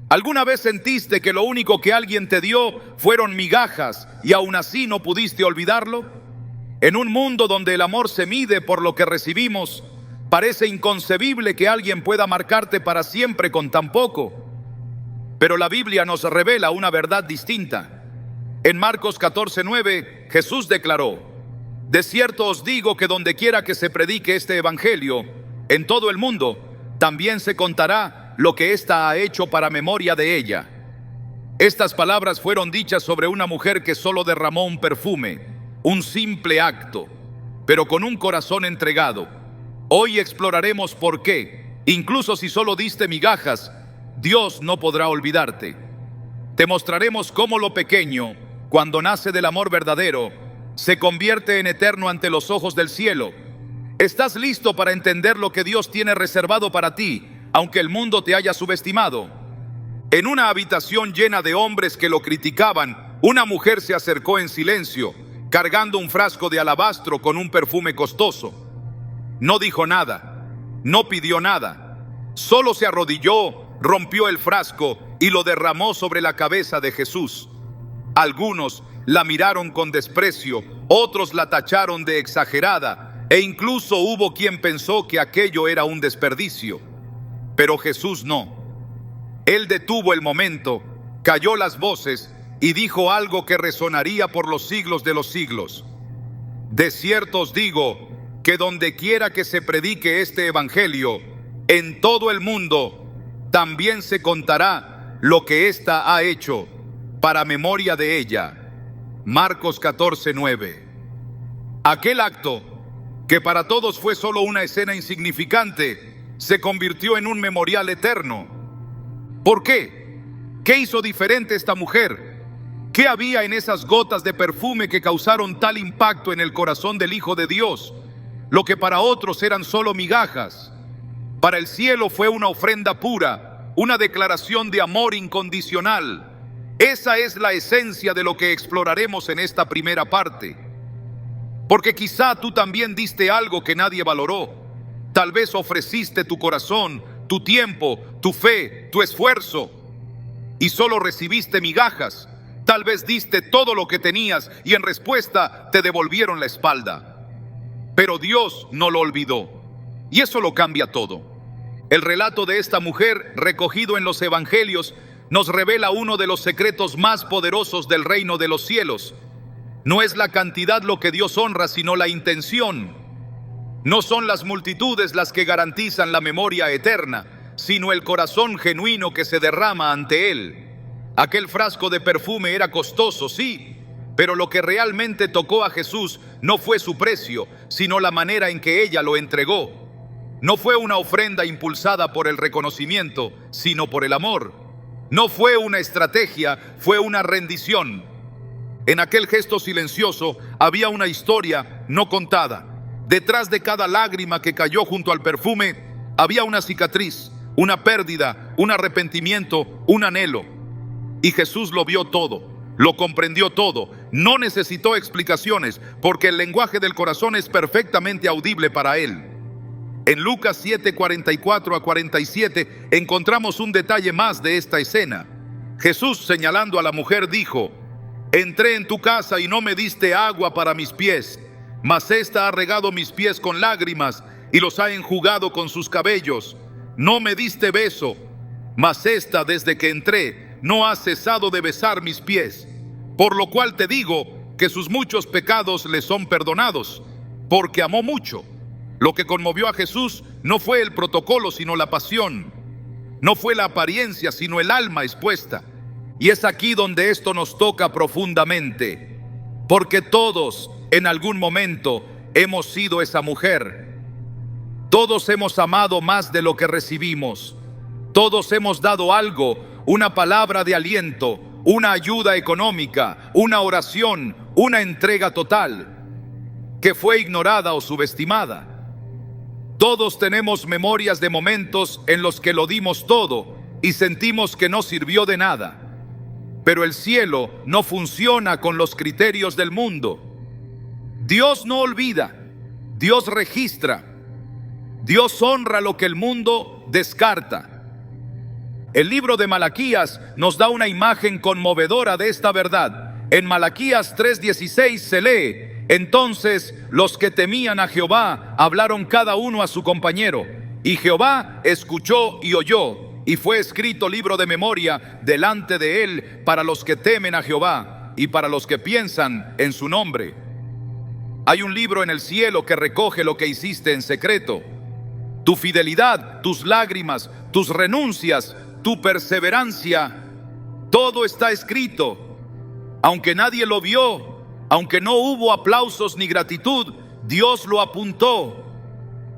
¿Alguna vez sentiste que lo único que alguien te dio fueron migajas y aún así no pudiste olvidarlo? En un mundo donde el amor se mide por lo que recibimos, parece inconcebible que alguien pueda marcarte para siempre con tan poco. Pero la Biblia nos revela una verdad distinta. En Marcos 14:9, Jesús declaró: de cierto os digo que donde quiera que se predique este evangelio, en todo el mundo, también se contará lo que ésta ha hecho para memoria de ella. Estas palabras fueron dichas sobre una mujer que solo derramó un perfume, un simple acto, pero con un corazón entregado. Hoy exploraremos por qué, incluso si solo diste migajas, Dios no podrá olvidarte. Te mostraremos cómo lo pequeño, cuando nace del amor verdadero, se convierte en eterno ante los ojos del cielo. ¿Estás listo para entender lo que Dios tiene reservado para ti, aunque el mundo te haya subestimado? En una habitación llena de hombres que lo criticaban, una mujer se acercó en silencio, cargando un frasco de alabastro con un perfume costoso. No dijo nada, no pidió nada, solo se arrodilló, rompió el frasco y lo derramó sobre la cabeza de Jesús. Algunos la miraron con desprecio, otros la tacharon de exagerada, e incluso hubo quien pensó que aquello era un desperdicio. Pero Jesús no. Él detuvo el momento, calló las voces y dijo algo que resonaría por los siglos de los siglos. De cierto os digo que donde quiera que se predique este evangelio, en todo el mundo, también se contará lo que ésta ha hecho para memoria de ella. Marcos 14:9. Aquel acto, que para todos fue solo una escena insignificante, se convirtió en un memorial eterno. ¿Por qué? ¿Qué hizo diferente esta mujer? ¿Qué había en esas gotas de perfume que causaron tal impacto en el corazón del Hijo de Dios? Lo que para otros eran solo migajas, para el cielo fue una ofrenda pura, una declaración de amor incondicional. Esa es la esencia de lo que exploraremos en esta primera parte. Porque quizá tú también diste algo que nadie valoró. Tal vez ofreciste tu corazón, tu tiempo, tu fe, tu esfuerzo, y solo recibiste migajas. Tal vez diste todo lo que tenías y en respuesta te devolvieron la espalda. Pero Dios no lo olvidó, y eso lo cambia todo. El relato de esta mujer, recogido en los evangelios, nos revela uno de los secretos más poderosos del reino de los cielos. No es la cantidad lo que Dios honra, sino la intención. No son las multitudes las que garantizan la memoria eterna, sino el corazón genuino que se derrama ante Él. Aquel frasco de perfume era costoso, sí, pero lo que realmente tocó a Jesús no fue su precio, sino la manera en que ella lo entregó. No fue una ofrenda impulsada por el reconocimiento, sino por el amor. No fue una estrategia, fue una rendición. En aquel gesto silencioso había una historia no contada. Detrás de cada lágrima que cayó junto al perfume había una cicatriz, una pérdida, un arrepentimiento, un anhelo. Y Jesús lo vio todo, lo comprendió todo, no necesitó explicaciones, porque el lenguaje del corazón es perfectamente audible para Él. En Lucas 7:44-47 encontramos un detalle más de esta escena. Jesús, señalando a la mujer, dijo: entré en tu casa y no me diste agua para mis pies, mas ésta ha regado mis pies con lágrimas y los ha enjugado con sus cabellos. No me diste beso, mas ésta desde que entré no ha cesado de besar mis pies. Por lo cual te digo que sus muchos pecados le son perdonados, porque amó mucho. Lo que conmovió a Jesús no fue el protocolo, sino la pasión. No fue la apariencia, sino el alma expuesta. Y es aquí donde esto nos toca profundamente, porque todos en algún momento hemos sido esa mujer. Todos hemos amado más de lo que recibimos. Todos hemos dado algo, una palabra de aliento, una ayuda económica, una oración, una entrega total, que fue ignorada o subestimada. Todos tenemos memorias de momentos en los que lo dimos todo y sentimos que no sirvió de nada. Pero el cielo no funciona con los criterios del mundo. Dios no olvida, Dios registra, Dios honra lo que el mundo descarta. El libro de Malaquías nos da una imagen conmovedora de esta verdad. En Malaquías 3:16 se lee: entonces los que temían a Jehová hablaron cada uno a su compañero, y Jehová escuchó y oyó, y fue escrito libro de memoria delante de él para los que temen a Jehová y para los que piensan en su nombre. Hay un libro en el cielo que recoge lo que hiciste en secreto. Tu fidelidad, tus lágrimas, tus renuncias, tu perseverancia, todo está escrito. Aunque nadie lo vio, aunque no hubo aplausos ni gratitud, Dios lo apuntó.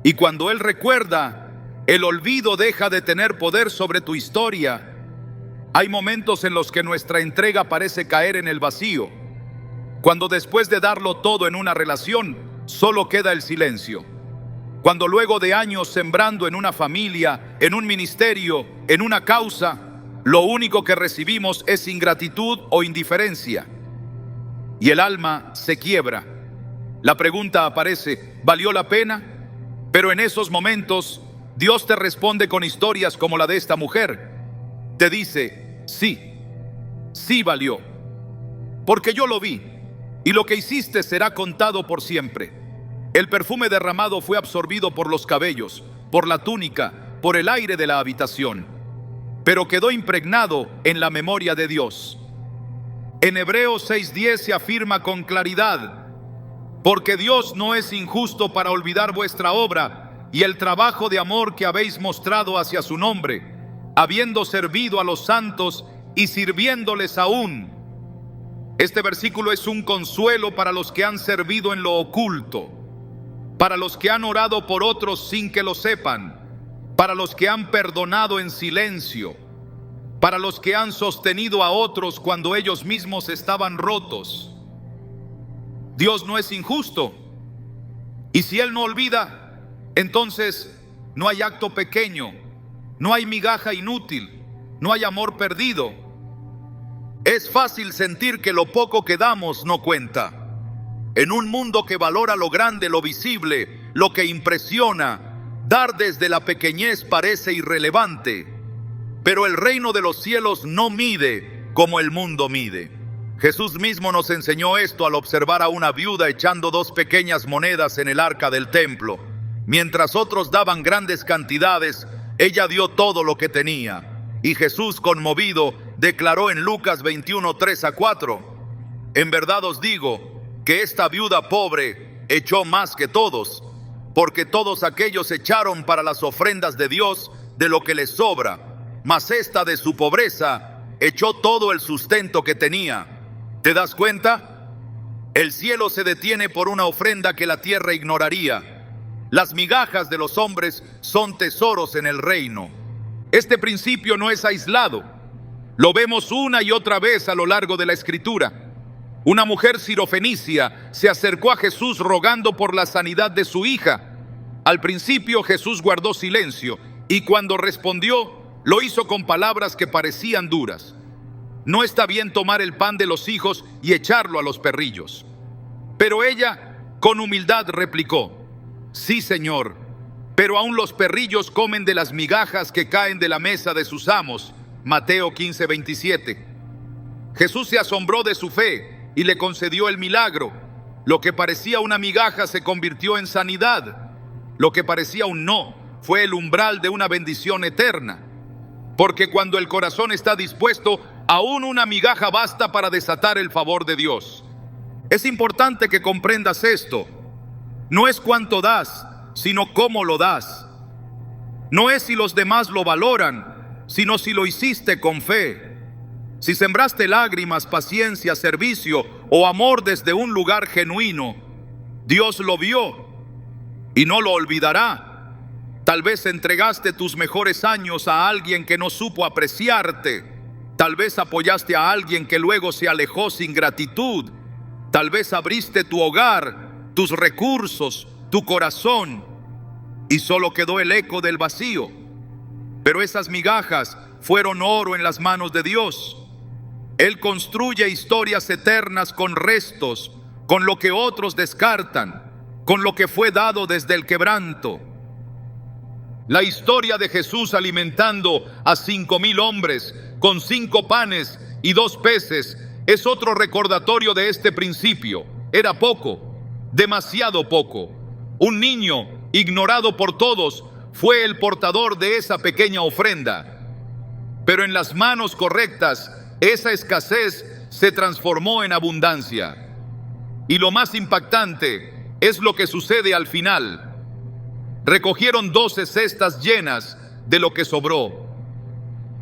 Y cuando Él recuerda, el olvido deja de tener poder sobre tu historia. Hay momentos en los que nuestra entrega parece caer en el vacío, cuando después de darlo todo en una relación, solo queda el silencio. Cuando luego de años sembrando en una familia, en un ministerio, en una causa, lo único que recibimos es ingratitud o indiferencia, y el alma se quiebra. La pregunta aparece: ¿valió la pena? Pero en esos momentos, Dios te responde con historias como la de esta mujer. Te dice: sí, sí valió, porque yo lo vi, y lo que hiciste será contado por siempre. El perfume derramado fue absorbido por los cabellos, por la túnica, por el aire de la habitación, pero quedó impregnado en la memoria de Dios. En Hebreos 6:10 se afirma con claridad: porque Dios no es injusto para olvidar vuestra obra y el trabajo de amor que habéis mostrado hacia su nombre, habiendo servido a los santos y sirviéndoles aún. Este versículo es un consuelo para los que han servido en lo oculto, para los que han orado por otros sin que lo sepan, para los que han perdonado en silencio, para los que han sostenido a otros cuando ellos mismos estaban rotos. Dios no es injusto, y si Él no olvida, entonces no hay acto pequeño, no hay migaja inútil, no hay amor perdido. Es fácil sentir que lo poco que damos no cuenta. En un mundo que valora lo grande, lo visible, lo que impresiona, dar desde la pequeñez parece irrelevante. Pero el reino de los cielos no mide como el mundo mide. Jesús mismo nos enseñó esto al observar a una viuda echando 2 pequeñas monedas en el arca del templo. Mientras otros daban grandes cantidades, ella dio todo lo que tenía. Y Jesús, conmovido, declaró en Lucas 21:3-4: en verdad os digo que esta viuda pobre echó más que todos, porque todos aquellos echaron para las ofrendas de Dios de lo que les sobra, mas esta de su pobreza echó todo el sustento que tenía. ¿Te das cuenta? El cielo se detiene por una ofrenda que la tierra ignoraría. Las migajas de los hombres son tesoros en el reino. Este principio no es aislado. Lo vemos una y otra vez a lo largo de la Escritura. Una mujer sirofenicia se acercó a Jesús rogando por la sanidad de su hija. Al principio Jesús guardó silencio, y cuando respondió, lo hizo con palabras que parecían duras. No está bien tomar el pan de los hijos y echarlo a los perrillos. Pero ella, con humildad, replicó: sí, Señor, pero aún los perrillos comen de las migajas que caen de la mesa de sus amos. Mateo 15:27. Jesús se asombró de su fe y le concedió el milagro. Lo que parecía una migaja se convirtió en sanidad. Lo que parecía un no fue el umbral de una bendición eterna. Porque cuando el corazón está dispuesto, aún una migaja basta para desatar el favor de Dios. Es importante que comprendas esto. No es cuánto das, sino cómo lo das. No es si los demás lo valoran, sino si lo hiciste con fe. Si sembraste lágrimas, paciencia, servicio o amor desde un lugar genuino, Dios lo vio y no lo olvidará. Tal vez entregaste tus mejores años a alguien que no supo apreciarte. Tal vez apoyaste a alguien que luego se alejó sin gratitud. Tal vez abriste tu hogar, tus recursos, tu corazón, y solo quedó el eco del vacío. Pero esas migajas fueron oro en las manos de Dios. Él construye historias eternas con restos, con lo que otros descartan, con lo que fue dado desde el quebranto. La historia de Jesús alimentando a 5,000 hombres con 5 panes y 2 peces es otro recordatorio de este principio. Era poco, demasiado poco. Un niño, ignorado por todos, fue el portador de esa pequeña ofrenda. Pero en las manos correctas, esa escasez se transformó en abundancia. Y lo más impactante es lo que sucede al final. Recogieron 12 cestas llenas de lo que sobró.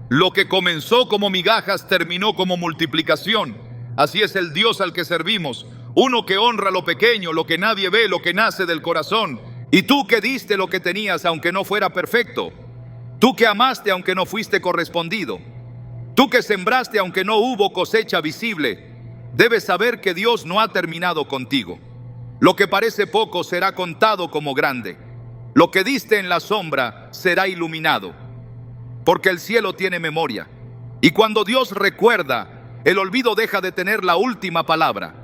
Lo que comenzó como migajas terminó como multiplicación. Así es el Dios al que servimos. Uno que honra lo pequeño, lo que nadie ve, lo que nace del corazón. Y tú que diste lo que tenías aunque no fuera perfecto. Tú que amaste aunque no fuiste correspondido. Tú que sembraste aunque no hubo cosecha visible. Debes saber que Dios no ha terminado contigo. Lo que parece poco será contado como grande. Lo que diste en la sombra será iluminado. Porque el cielo tiene memoria. Y cuando Dios recuerda, el olvido deja de tener la última palabra.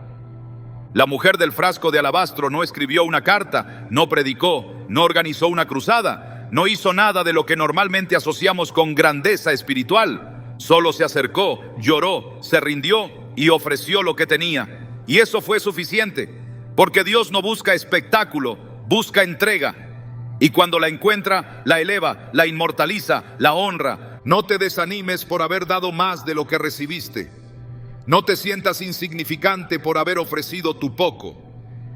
La mujer del frasco de alabastro no escribió una carta, no predicó, no organizó una cruzada, no hizo nada de lo que normalmente asociamos con grandeza espiritual. Solo se acercó, lloró, se rindió y ofreció lo que tenía. Y eso fue suficiente, porque Dios no busca espectáculo, busca entrega. Y cuando la encuentra, la eleva, la inmortaliza, la honra. No te desanimes por haber dado más de lo que recibiste. No te sientas insignificante por haber ofrecido tu poco.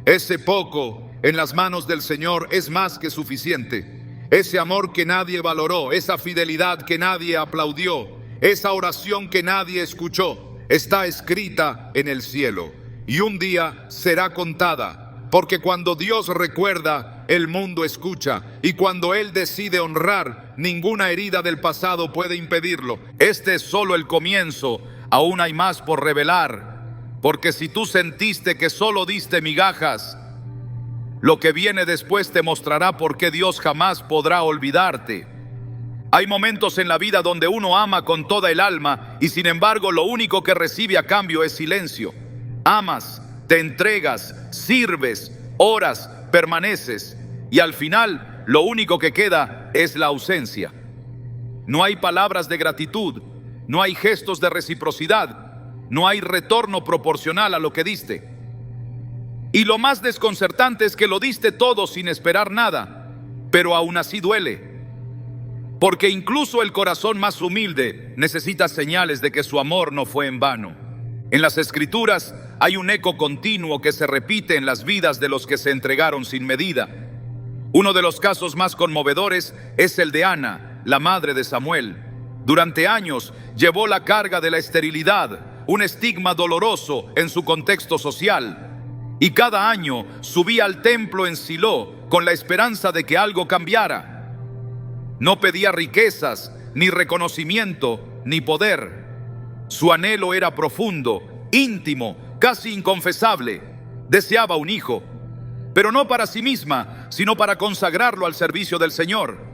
Ese poco en las manos del Señor es más que suficiente. Ese amor que nadie valoró, esa fidelidad que nadie aplaudió, esa oración que nadie escuchó, está escrita en el cielo. Y un día será contada, porque cuando Dios recuerda, el mundo escucha. Y cuando Él decide honrar, ninguna herida del pasado puede impedirlo. Este es solo el comienzo. Aún hay más por revelar, porque si tú sentiste que solo diste migajas, lo que viene después te mostrará por qué Dios jamás podrá olvidarte. Hay momentos en la vida donde uno ama con toda el alma y sin embargo lo único que recibe a cambio es silencio. Amas, te entregas, sirves, oras, permaneces y al final lo único que queda es la ausencia. No hay palabras de gratitud. No hay gestos de reciprocidad, no hay retorno proporcional a lo que diste. Y lo más desconcertante es que lo diste todo sin esperar nada, pero aún así duele. Porque incluso el corazón más humilde necesita señales de que su amor no fue en vano. En las Escrituras hay un eco continuo que se repite en las vidas de los que se entregaron sin medida. Uno de los casos más conmovedores es el de Ana, la madre de Samuel. Durante años llevó la carga de la esterilidad, un estigma doloroso en su contexto social. Y cada año subía al templo en Silo con la esperanza de que algo cambiara. No pedía riquezas, ni reconocimiento, ni poder. Su anhelo era profundo, íntimo, casi inconfesable. Deseaba un hijo, pero no para sí misma, sino para consagrarlo al servicio del Señor.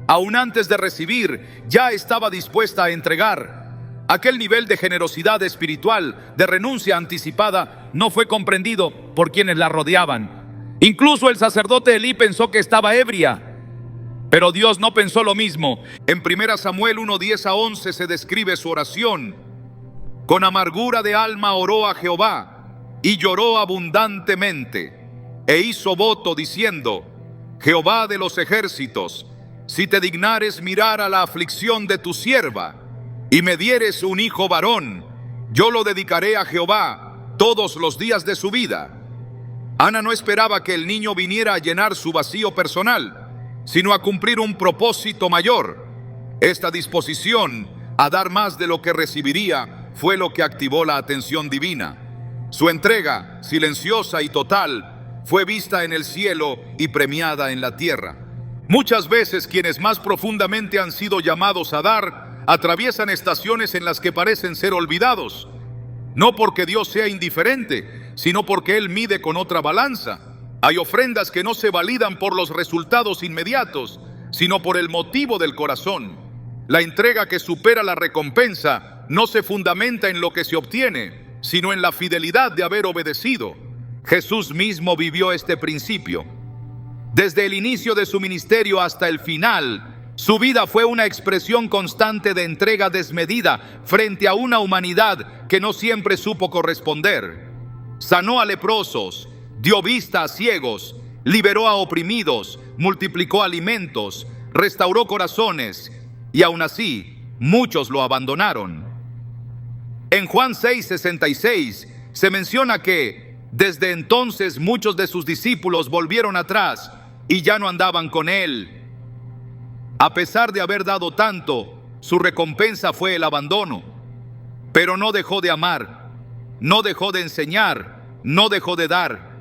Aún antes de recibir, ya estaba dispuesta a entregar. Aquel nivel de generosidad espiritual, de renuncia anticipada, no fue comprendido por quienes la rodeaban. Incluso el sacerdote Elí pensó que estaba ebria. Pero Dios no pensó lo mismo. En 1 Samuel 1:10-11 se describe su oración. Con amargura de alma oró a Jehová y lloró abundantemente. E hizo voto diciendo: Jehová de los ejércitos, si te dignares mirar a la aflicción de tu sierva, y me dieres un hijo varón, yo lo dedicaré a Jehová todos los días de su vida. Ana no esperaba que el niño viniera a llenar su vacío personal, sino a cumplir un propósito mayor. Esta disposición a dar más de lo que recibiría fue lo que activó la atención divina. Su entrega, silenciosa y total, fue vista en el cielo y premiada en la tierra. Muchas veces quienes más profundamente han sido llamados a dar, atraviesan estaciones en las que parecen ser olvidados. No porque Dios sea indiferente, sino porque Él mide con otra balanza. Hay ofrendas que no se validan por los resultados inmediatos, sino por el motivo del corazón. La entrega que supera la recompensa no se fundamenta en lo que se obtiene, sino en la fidelidad de haber obedecido. Jesús mismo vivió este principio. Desde el inicio de su ministerio hasta el final, su vida fue una expresión constante de entrega desmedida frente a una humanidad que no siempre supo corresponder. Sanó a leprosos, dio vista a ciegos, liberó a oprimidos, multiplicó alimentos, restauró corazones, y aún así, muchos lo abandonaron. En Juan 6:66 se menciona que desde entonces muchos de sus discípulos volvieron atrás y ya no andaban con él. A pesar de haber dado tanto, su recompensa fue el abandono. Pero no dejó de amar, no dejó de enseñar, no dejó de dar.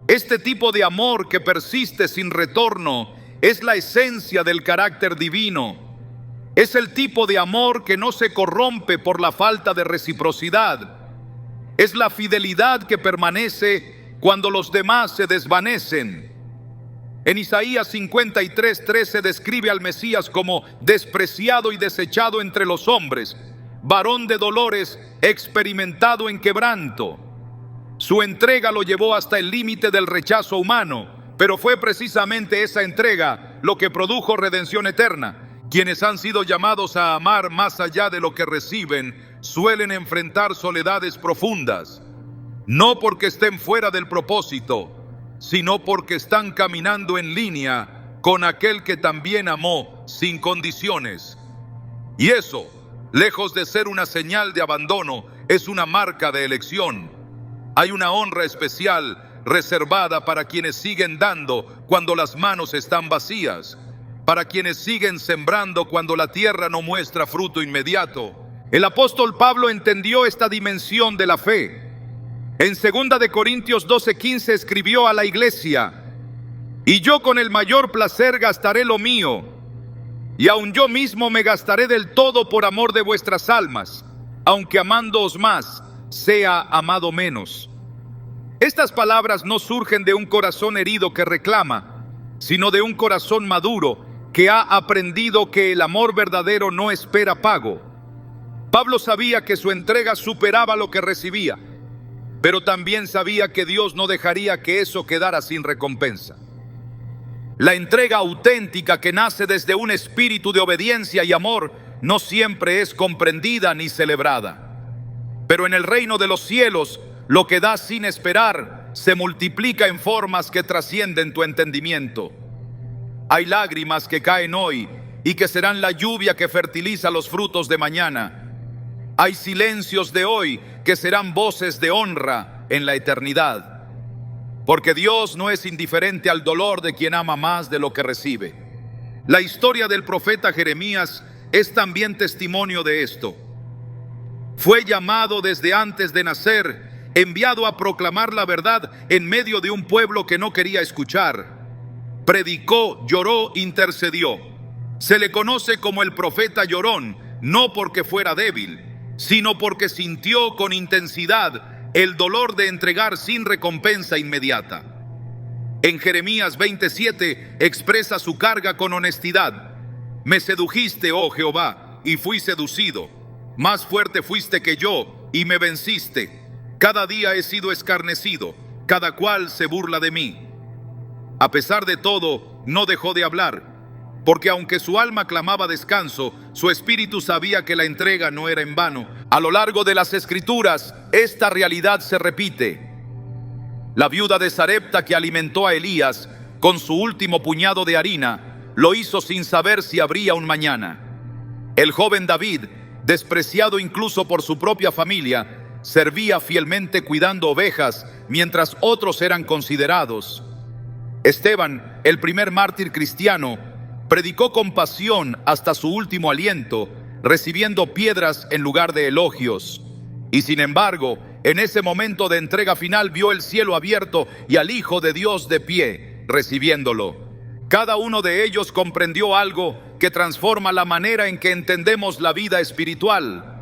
Este tipo de amor que persiste sin retorno es la esencia del carácter divino. Es el tipo de amor que no se corrompe por la falta de reciprocidad. Es la fidelidad que permanece cuando los demás se desvanecen. En Isaías 53:13 describe al Mesías como despreciado y desechado entre los hombres, varón de dolores, experimentado en quebranto. Su entrega lo llevó hasta el límite del rechazo humano, pero fue precisamente esa entrega lo que produjo redención eterna. Quienes han sido llamados a amar más allá de lo que reciben suelen enfrentar soledades profundas, no porque estén fuera del propósito, sino porque están caminando en línea con aquel que también amó sin condiciones. Y eso, lejos de ser una señal de abandono, es una marca de elección. Hay una honra especial reservada para quienes siguen dando cuando las manos están vacías, para quienes siguen sembrando cuando la tierra no muestra fruto inmediato. El apóstol Pablo entendió esta dimensión de la fe. En 2 de Corintios 12:15 escribió a la iglesia: y yo con el mayor placer gastaré lo mío, y aun yo mismo me gastaré del todo por amor de vuestras almas, aunque amándoos más, sea amado menos. Estas palabras no surgen de un corazón herido que reclama, sino de un corazón maduro que ha aprendido que el amor verdadero no espera pago. Pablo sabía que su entrega superaba lo que recibía, pero también sabía que Dios no dejaría que eso quedara sin recompensa. La entrega auténtica que nace desde un espíritu de obediencia y amor no siempre es comprendida ni celebrada. Pero en el reino de los cielos, lo que das sin esperar se multiplica en formas que trascienden tu entendimiento. Hay lágrimas que caen hoy y que serán la lluvia que fertiliza los frutos de mañana. Hay silencios de hoy que serán voces de honra en la eternidad. Porque Dios no es indiferente al dolor de quien ama más de lo que recibe. La historia del profeta Jeremías es también testimonio de esto. Fue llamado desde antes de nacer, enviado a proclamar la verdad en medio de un pueblo que no quería escuchar. Predicó, lloró, intercedió. Se le conoce como el profeta llorón, no porque fuera débil, sino porque sintió con intensidad el dolor de entregar sin recompensa inmediata. En Jeremías 27 expresa su carga con honestidad. Me sedujiste, oh Jehová, y fui seducido. Más fuerte fuiste que yo, y me venciste. Cada día he sido escarnecido, cada cual se burla de mí. A pesar de todo, no dejó de hablar, porque aunque su alma clamaba descanso, su espíritu sabía que la entrega no era en vano. A lo largo de las Escrituras, esta realidad se repite. La viuda de Sarepta que alimentó a Elías con su último puñado de harina, lo hizo sin saber si habría un mañana. El joven David, despreciado incluso por su propia familia, servía fielmente cuidando ovejas mientras otros eran considerados. Esteban, el primer mártir cristiano, predicó con pasión hasta su último aliento, recibiendo piedras en lugar de elogios. Y sin embargo, en ese momento de entrega final vio el cielo abierto y al Hijo de Dios de pie, recibiéndolo. Cada uno de ellos comprendió algo que transforma la manera en que entendemos la vida espiritual.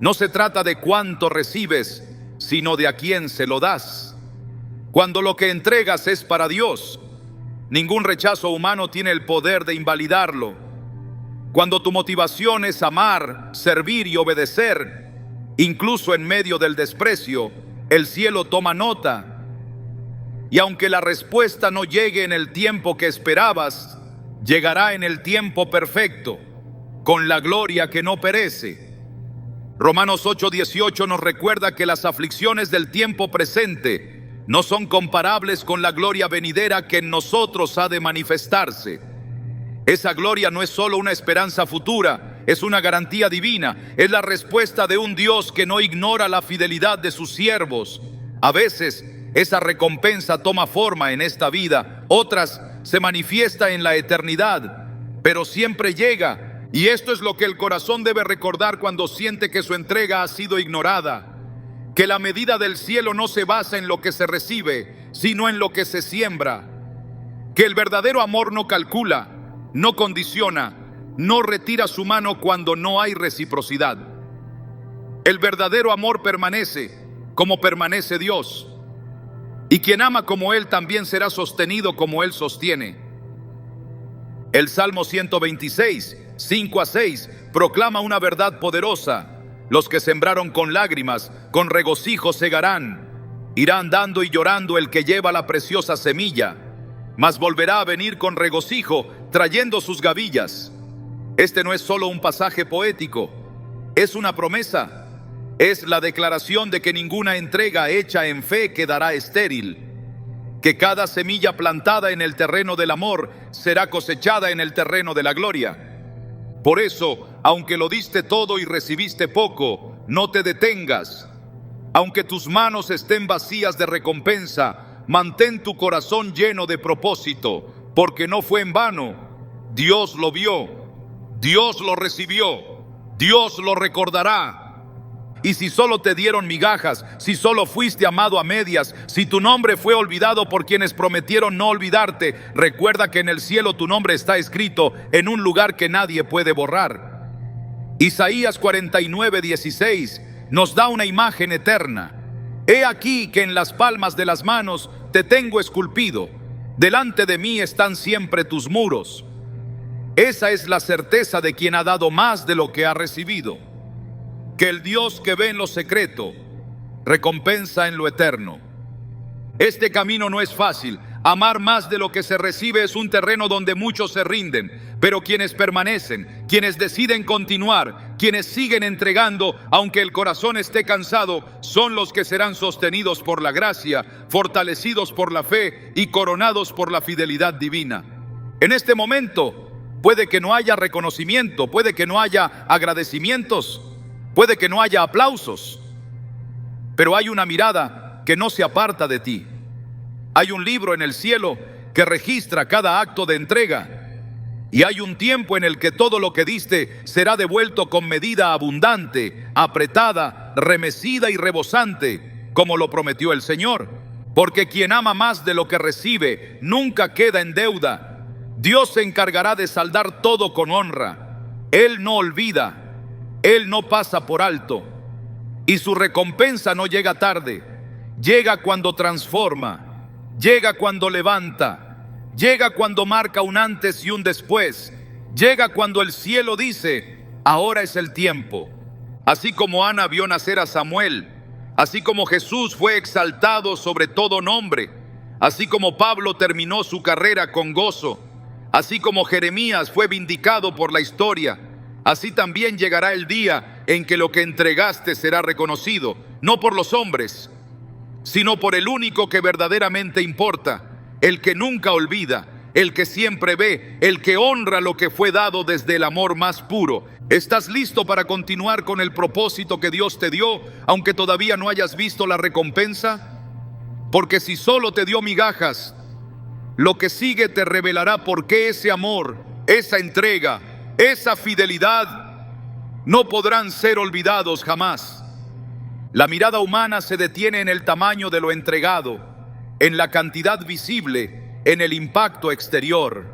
No se trata de cuánto recibes, sino de a quién se lo das. Cuando lo que entregas es para Dios, ningún rechazo humano tiene el poder de invalidarlo. Cuando tu motivación es amar, servir y obedecer, incluso en medio del desprecio, el cielo toma nota. y aunque la respuesta no llegue en el tiempo que esperabas, llegará en el tiempo perfecto, con la gloria que no perece. Romanos 8:18 nos recuerda que las aflicciones del tiempo presente no son comparables con la gloria venidera que en nosotros ha de manifestarse. Esa gloria no es solo una esperanza futura, es una garantía divina, es la respuesta de un Dios que no ignora la fidelidad de sus siervos. A veces esa recompensa toma forma en esta vida, otras se manifiesta en la eternidad, pero siempre llega. Y esto es lo que el corazón debe recordar cuando siente que su entrega ha sido ignorada, que la medida del cielo no se basa en lo que se recibe, sino en lo que se siembra, que el verdadero amor no calcula, no condiciona, no retira su mano cuando no hay reciprocidad. El verdadero amor permanece como permanece Dios, y quien ama como Él también será sostenido como Él sostiene. El Salmo 126, 5-6, proclama una verdad poderosa. Los que sembraron con lágrimas, con regocijo segarán. Irá andando y llorando el que lleva la preciosa semilla, mas volverá a venir con regocijo, trayendo sus gavillas. Este no es solo un pasaje poético, es una promesa. Es la declaración de que ninguna entrega hecha en fe quedará estéril, que cada semilla plantada en el terreno del amor será cosechada en el terreno de la gloria. Por eso, aunque lo diste todo y recibiste poco, no te detengas. Aunque tus manos estén vacías de recompensa, mantén tu corazón lleno de propósito, porque no fue en vano. Dios lo vio, Dios lo recibió, Dios lo recordará. Y si solo te dieron migajas, si solo fuiste amado a medias, si tu nombre fue olvidado por quienes prometieron no olvidarte, recuerda que en el cielo tu nombre está escrito en un lugar que nadie puede borrar. Isaías 49:16 nos da una imagen eterna. He aquí que en las palmas de las manos te tengo esculpido, delante de mí están siempre tus muros. Esa es la certeza de quien ha dado más de lo que ha recibido, que el Dios que ve en lo secreto recompensa en lo eterno. Este camino no es fácil. Amar más de lo que se recibe es un terreno donde muchos se rinden, pero quienes permanecen, quienes deciden continuar, quienes siguen entregando, aunque el corazón esté cansado, son los que serán sostenidos por la gracia, fortalecidos por la fe y coronados por la fidelidad divina. En este momento puede que no haya reconocimiento, puede que no haya agradecimientos, puede que no haya aplausos, pero hay una mirada que no se aparta de ti. Hay un libro en el cielo que registra cada acto de entrega, y hay un tiempo en el que todo lo que diste será devuelto con medida abundante, apretada, remecida y rebosante, como lo prometió el Señor. Porque quien ama más de lo que recibe nunca queda en deuda. Dios se encargará de saldar todo con honra. Él no olvida, Él no pasa por alto, y su recompensa no llega tarde. Llega cuando transforma, llega cuando levanta, llega cuando marca un antes y un después, llega cuando el cielo dice, ahora es el tiempo. Así como Ana vio nacer a Samuel, así como Jesús fue exaltado sobre todo nombre, así como Pablo terminó su carrera con gozo, así como Jeremías fue vindicado por la historia, así también llegará el día en que lo que entregaste será reconocido, no por los hombres, sino por el único que verdaderamente importa, el que nunca olvida, el que siempre ve, el que honra lo que fue dado desde el amor más puro. ¿Estás listo para continuar con el propósito que Dios te dio, aunque todavía no hayas visto la recompensa? Porque si solo te dio migajas, lo que sigue te revelará por qué ese amor, esa entrega, esa fidelidad no podrán ser olvidados jamás. La mirada humana se detiene en el tamaño de lo entregado, en la cantidad visible, en el impacto exterior.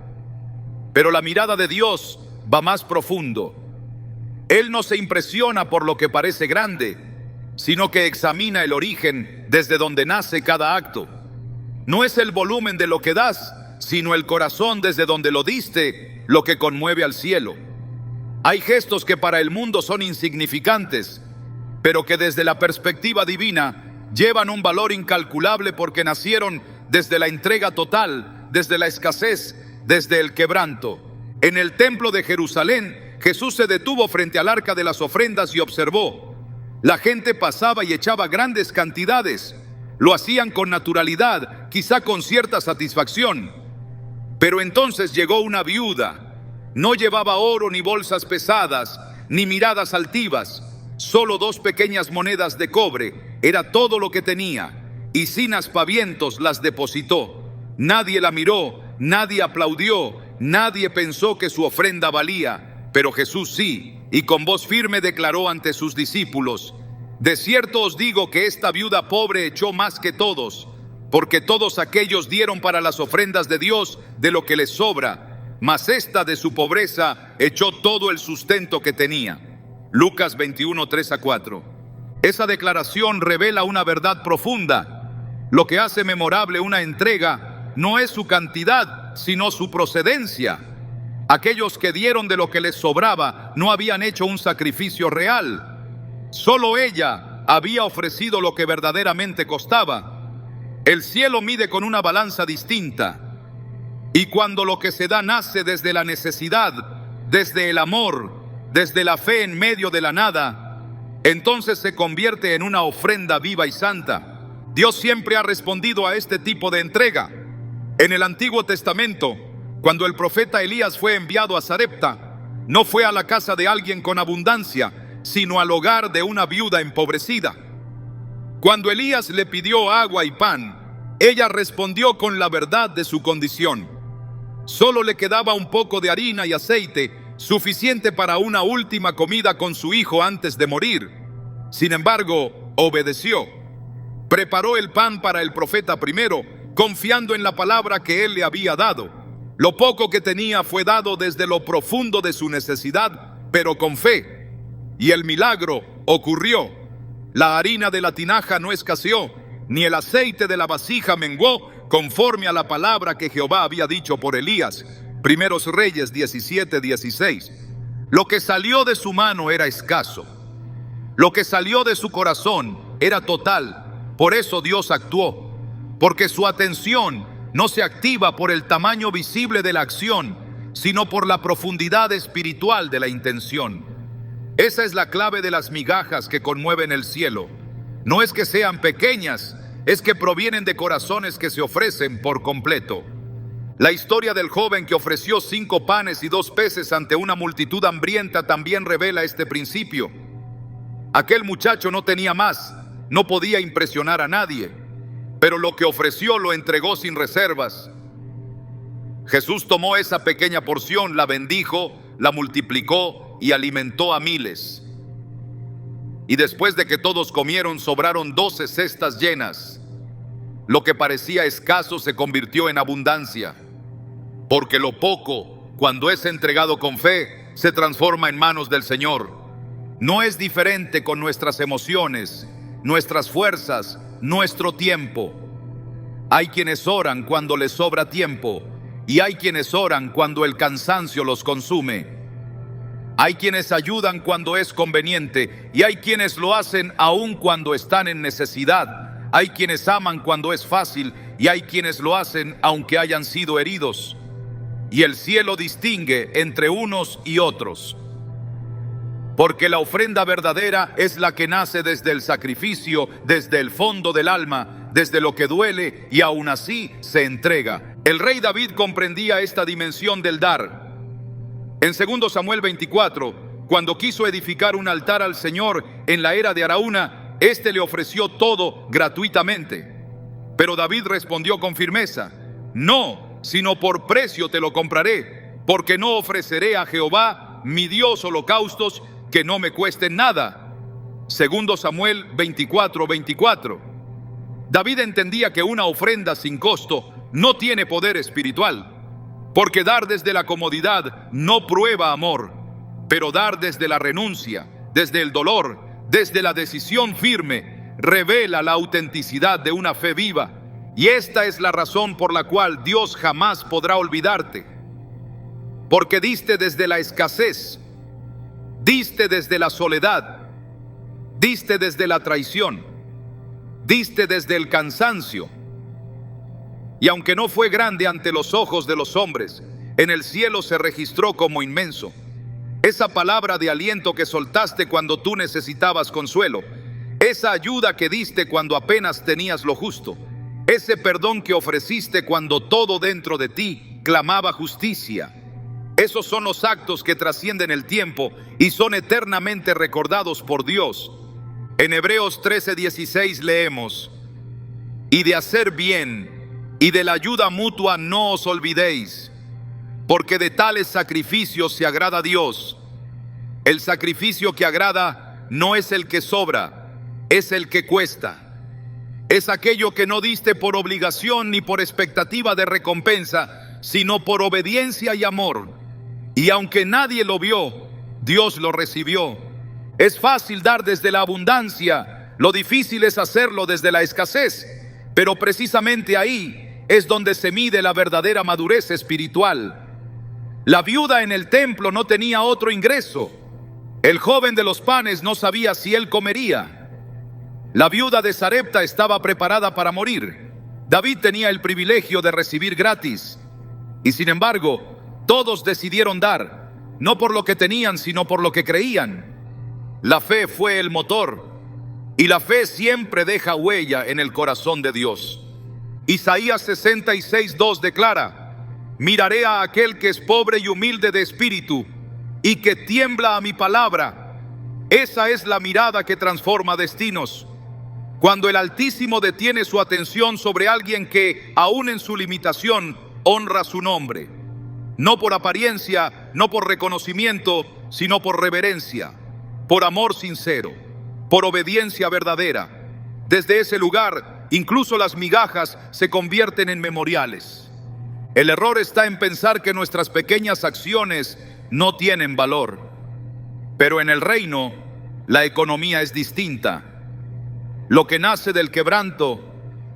Pero la mirada de Dios va más profundo. Él no se impresiona por lo que parece grande, sino que examina el origen desde donde nace cada acto. No es el volumen de lo que das, sino el corazón desde donde lo diste, lo que conmueve al cielo. Hay gestos que para el mundo son insignificantes, pero que desde la perspectiva divina llevan un valor incalculable porque nacieron desde la entrega total, desde la escasez, desde el quebranto. En el templo de Jerusalén, Jesús se detuvo frente al arca de las ofrendas y observó. La gente pasaba y echaba grandes cantidades. Lo hacían con naturalidad, quizá con cierta satisfacción. Pero entonces llegó una viuda. No llevaba oro ni bolsas pesadas, ni miradas altivas. Solo 2 pequeñas monedas de cobre, era todo lo que tenía, y sin aspavientos las depositó. Nadie la miró, nadie aplaudió, nadie pensó que su ofrenda valía, pero Jesús sí, y con voz firme declaró ante sus discípulos: de cierto os digo que esta viuda pobre echó más que todos, porque todos aquellos dieron para las ofrendas de Dios de lo que les sobra, mas esta de su pobreza echó todo el sustento que tenía. Lucas 21, 3-4. Esa declaración revela una verdad profunda. Lo que hace memorable una entrega no es su cantidad, sino su procedencia. Aquellos que dieron de lo que les sobraba no habían hecho un sacrificio real. Solo ella había ofrecido lo que verdaderamente costaba. El cielo mide con una balanza distinta. Y cuando lo que se da nace desde la necesidad, desde el amor, desde la fe en medio de la nada, entonces se convierte en una ofrenda viva y santa. Dios siempre ha respondido a este tipo de entrega. En el Antiguo Testamento, cuando el profeta Elías fue enviado a Sarepta, no fue a la casa de alguien con abundancia, sino al hogar de una viuda empobrecida. Cuando Elías le pidió agua y pan, ella respondió con la verdad de su condición. Solo le quedaba un poco de harina y aceite, suficiente para una última comida con su hijo antes de morir. Sin embargo, obedeció. Preparó el pan para el profeta primero, confiando en la palabra que él le había dado. Lo poco que tenía fue dado desde lo profundo de su necesidad, pero con fe. Y el milagro ocurrió. La harina de la tinaja no escaseó, ni el aceite de la vasija menguó, conforme a la palabra que Jehová había dicho por Elías. Primeros Reyes 17:16. Lo que salió de su mano era escaso. Lo que salió de su corazón era total. Por eso Dios actuó. Porque su atención no se activa por el tamaño visible de la acción, sino por la profundidad espiritual de la intención. Esa es la clave de las migajas que conmueven el cielo. No es que sean pequeñas, es que provienen de corazones que se ofrecen por completo. La historia del joven que ofreció 5 panes y 2 peces ante una multitud hambrienta también revela este principio. Aquel muchacho no tenía más, no podía impresionar a nadie, pero lo que ofreció lo entregó sin reservas. Jesús tomó esa pequeña porción, la bendijo, la multiplicó y alimentó a miles. Y después de que todos comieron, sobraron 12 cestas llenas. Lo que parecía escaso se convirtió en abundancia. Porque lo poco, cuando es entregado con fe, se transforma en manos del Señor. No es diferente con nuestras emociones, nuestras fuerzas, nuestro tiempo. Hay quienes oran cuando les sobra tiempo, y hay quienes oran cuando el cansancio los consume. Hay quienes ayudan cuando es conveniente, y hay quienes lo hacen aún cuando están en necesidad. Hay quienes aman cuando es fácil, y hay quienes lo hacen aunque hayan sido heridos. Y el cielo distingue entre unos y otros. Porque la ofrenda verdadera es la que nace desde el sacrificio, desde el fondo del alma, desde lo que duele, y aún así se entrega. El rey David comprendía esta dimensión del dar. En 2 Samuel 24, cuando quiso edificar un altar al Señor en la era de Araúna, éste le ofreció todo gratuitamente. Pero David respondió con firmeza: no, sino por precio te lo compraré, porque no ofreceré a Jehová, mi Dios, holocaustos que no me cuesten nada. 2 Samuel 24:24. David entendía que una ofrenda sin costo no tiene poder espiritual, porque dar desde la comodidad no prueba amor, pero dar desde la renuncia, desde el dolor, desde la decisión firme, revela la autenticidad de una fe viva. Y esta es la razón por la cual Dios jamás podrá olvidarte. Porque diste desde la escasez, diste desde la soledad, diste desde la traición, diste desde el cansancio, y aunque no fue grande ante los ojos de los hombres, en el cielo se registró como inmenso. Esa palabra de aliento que soltaste cuando tú necesitabas consuelo, esa ayuda que diste cuando apenas tenías lo justo, ese perdón que ofreciste cuando todo dentro de ti clamaba justicia. Esos son los actos que trascienden el tiempo y son eternamente recordados por Dios. En Hebreos 13:16 leemos: y de hacer bien y de la ayuda mutua no os olvidéis, porque de tales sacrificios se agrada a Dios. El sacrificio que agrada no es el que sobra, es el que cuesta. Es aquello que no diste por obligación ni por expectativa de recompensa, sino por obediencia y amor. Y aunque nadie lo vio, Dios lo recibió. Es fácil dar desde la abundancia, lo difícil es hacerlo desde la escasez, pero precisamente ahí es donde se mide la verdadera madurez espiritual. La viuda en el templo no tenía otro ingreso. El joven de los panes no sabía si él comería. La viuda de Sarepta estaba preparada para morir. David tenía el privilegio de recibir gratis. Y sin embargo, todos decidieron dar, no por lo que tenían, sino por lo que creían. La fe fue el motor, y la fe siempre deja huella en el corazón de Dios. Isaías 66:2 declara: miraré a aquel que es pobre y humilde de espíritu, y que tiembla a mi palabra. Esa es la mirada que transforma destinos. Cuando el Altísimo detiene su atención sobre alguien que, aún en su limitación, honra su nombre. No por apariencia, no por reconocimiento, sino por reverencia, por amor sincero, por obediencia verdadera. Desde ese lugar, incluso las migajas se convierten en memoriales. El error está en pensar que nuestras pequeñas acciones no tienen valor. Pero en el reino, la economía es distinta. Lo que nace del quebranto,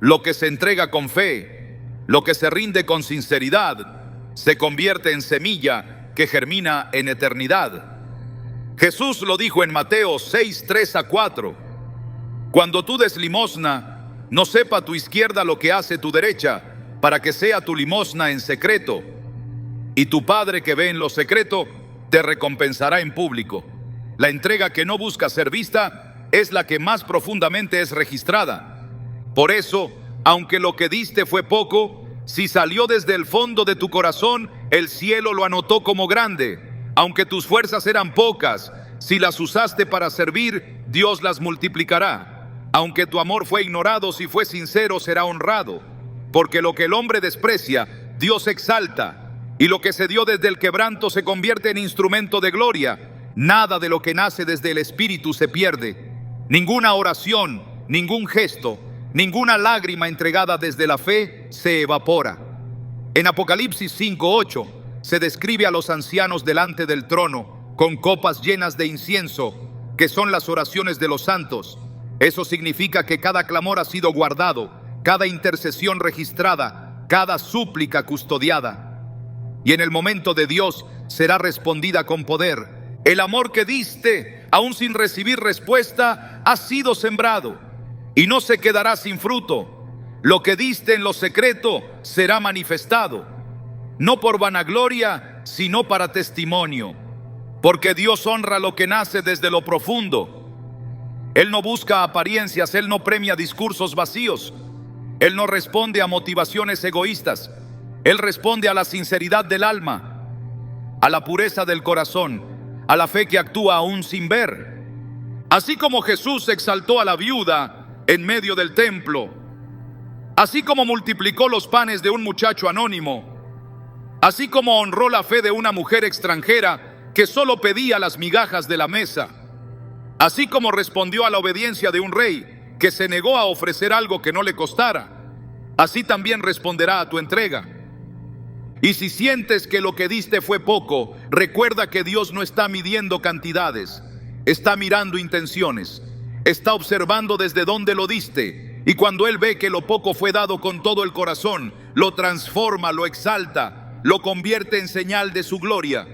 lo que se entrega con fe, lo que se rinde con sinceridad, se convierte en semilla que germina en eternidad. Jesús lo dijo en Mateo 6:3-4. Cuando tú des limosna, no sepa tu izquierda lo que hace tu derecha, para que sea tu limosna en secreto. Y tu Padre que ve en lo secreto, te recompensará en público. La entrega que no busca ser vista es la que más profundamente es registrada. Por eso, aunque lo que diste fue poco, si salió desde el fondo de tu corazón, el cielo lo anotó como grande. Aunque tus fuerzas eran pocas, si las usaste para servir, Dios las multiplicará. Aunque tu amor fue ignorado, si fue sincero, será honrado. Porque lo que el hombre desprecia, Dios exalta. Y lo que se dio desde el quebranto se convierte en instrumento de gloria. Nada de lo que nace desde el Espíritu se pierde. Ninguna oración, ningún gesto, ninguna lágrima entregada desde la fe se evapora. En Apocalipsis 5:8 se describe a los ancianos delante del trono con copas llenas de incienso, que son las oraciones de los santos. Eso significa que cada clamor ha sido guardado, cada intercesión registrada, cada súplica custodiada. Y en el momento de Dios será respondida con poder. El amor que diste, aún sin recibir respuesta, ha sido sembrado y no se quedará sin fruto. Lo que diste en lo secreto será manifestado, no por vanagloria, sino para testimonio, porque Dios honra lo que nace desde lo profundo. Él no busca apariencias, Él no premia discursos vacíos, Él no responde a motivaciones egoístas, Él responde a la sinceridad del alma, a la pureza del corazón, a la fe que actúa aún sin ver. Así como Jesús exaltó a la viuda en medio del templo, así como multiplicó los panes de un muchacho anónimo, así como honró la fe de una mujer extranjera que solo pedía las migajas de la mesa, así como respondió a la obediencia de un rey que se negó a ofrecer algo que no le costara, así también responderá a tu entrega. Y si sientes que lo que diste fue poco, recuerda que Dios no está midiendo cantidades, está mirando intenciones, está observando desde dónde lo diste. Y cuando Él ve que lo poco fue dado con todo el corazón, lo transforma, lo exalta, lo convierte en señal de su gloria.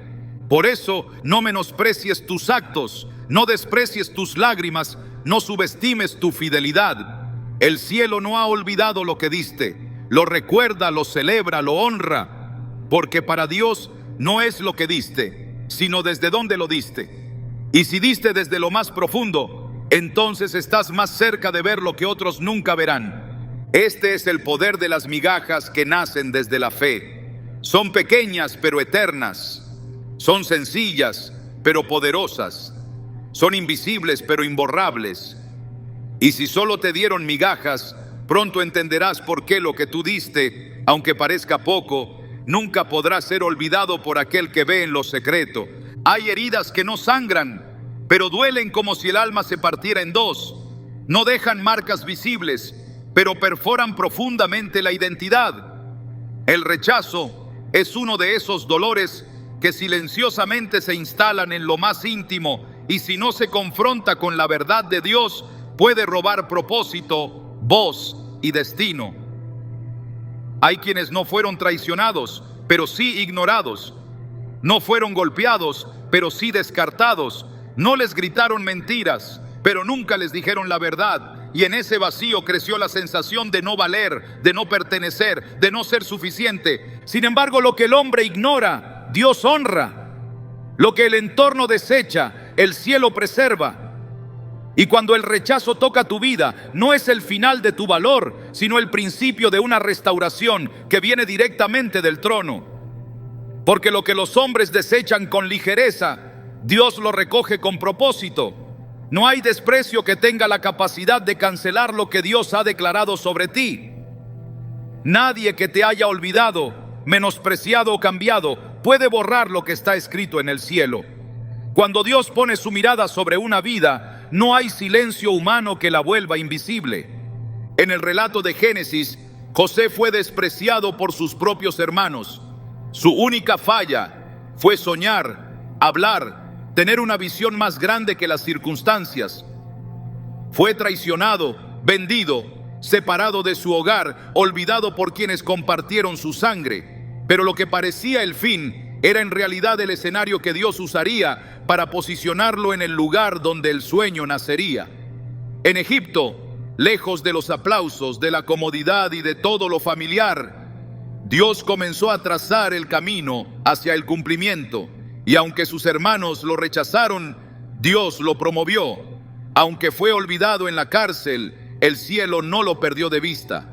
Por eso, no menosprecies tus actos, no desprecies tus lágrimas, no subestimes tu fidelidad. El cielo no ha olvidado lo que diste. lo recuerda, lo celebra, lo honra, porque para Dios no es lo que diste, sino desde dónde lo diste. Y si diste desde lo más profundo, entonces estás más cerca de ver lo que otros nunca verán. Este es el poder de las migajas que nacen desde la fe. Son pequeñas pero eternas. Son sencillas pero poderosas. Son invisibles pero imborrables. Y si solo te dieron migajas, pronto entenderás por qué lo que tú diste, aunque parezca poco, nunca podrá ser olvidado por aquel que ve en lo secreto. Hay heridas que no sangran, pero duelen como si el alma se partiera en dos. No dejan marcas visibles, pero perforan profundamente la identidad. El rechazo es uno de esos dolores que silenciosamente se instalan en lo más íntimo, y si no se confronta con la verdad de Dios, puede robar propósito, voz y destino. Hay quienes no fueron traicionados, pero sí ignorados. No fueron golpeados, pero sí descartados. No les gritaron mentiras, pero nunca les dijeron la verdad. Y en ese vacío creció la sensación de no valer, de no pertenecer, de no ser suficiente. Sin embargo, lo que el hombre ignora, Dios honra. Lo que el entorno desecha, el cielo preserva. Y cuando el rechazo toca tu vida, no es el final de tu valor, sino el principio de una restauración que viene directamente del trono. Porque lo que los hombres desechan con ligereza, Dios lo recoge con propósito. No hay desprecio que tenga la capacidad de cancelar lo que Dios ha declarado sobre ti. Nadie que te haya olvidado, menospreciado o cambiado puede borrar lo que está escrito en el cielo. Cuando Dios pone su mirada sobre una vida, no hay silencio humano que la vuelva invisible. En el relato de Génesis, José fue despreciado por sus propios hermanos. Su única falla fue soñar, hablar, tener una visión más grande que las circunstancias. Fue traicionado, vendido, separado de su hogar, olvidado por quienes compartieron su sangre. Pero lo que parecía el fin era en realidad el escenario que Dios usaría para posicionarlo en el lugar donde el sueño nacería. En Egipto, lejos de los aplausos, de la comodidad y de todo lo familiar, Dios comenzó a trazar el camino hacia el cumplimiento. Y aunque sus hermanos lo rechazaron, Dios lo promovió. Aunque fue olvidado en la cárcel, el cielo no lo perdió de vista.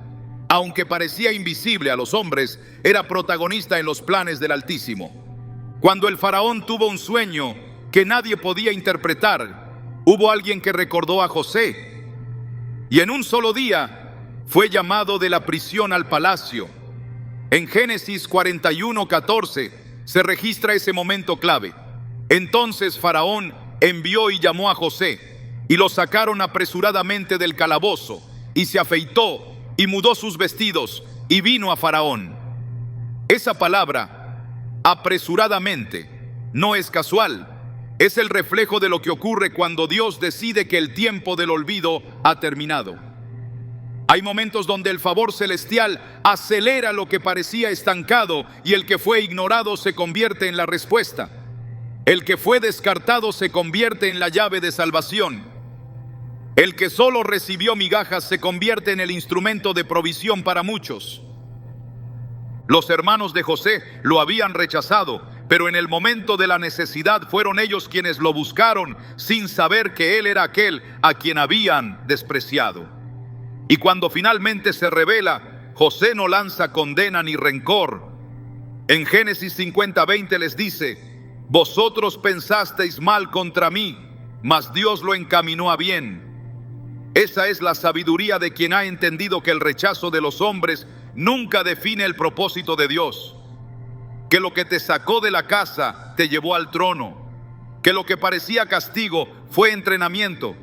Aunque parecía invisible a los hombres, era protagonista en los planes del Altísimo. Cuando el faraón tuvo un sueño que nadie podía interpretar, hubo alguien que recordó a José. Y en un solo día fue llamado de la prisión al palacio. En Génesis 41:14 se registra ese momento clave. Entonces Faraón envió y llamó a José, y lo sacaron apresuradamente del calabozo, y se afeitó, y mudó sus vestidos, y vino a Faraón. Esa palabra, apresuradamente, no es casual. Es el reflejo de lo que ocurre cuando Dios decide que el tiempo del olvido ha terminado. Hay momentos donde el favor celestial acelera lo que parecía estancado, y el que fue ignorado se convierte en la respuesta. El que fue descartado se convierte en la llave de salvación. El que solo recibió migajas se convierte en el instrumento de provisión para muchos. Los hermanos de José lo habían rechazado, pero en el momento de la necesidad fueron ellos quienes lo buscaron, sin saber que él era aquel a quien habían despreciado. Y cuando finalmente se revela, José no lanza condena ni rencor. En Génesis 50:20 les dice: vosotros pensasteis mal contra mí, mas Dios lo encaminó a bien. Esa es la sabiduría de quien ha entendido que el rechazo de los hombres nunca define el propósito de Dios. Que lo que te sacó de la casa te llevó al trono. Que lo que parecía castigo fue entrenamiento.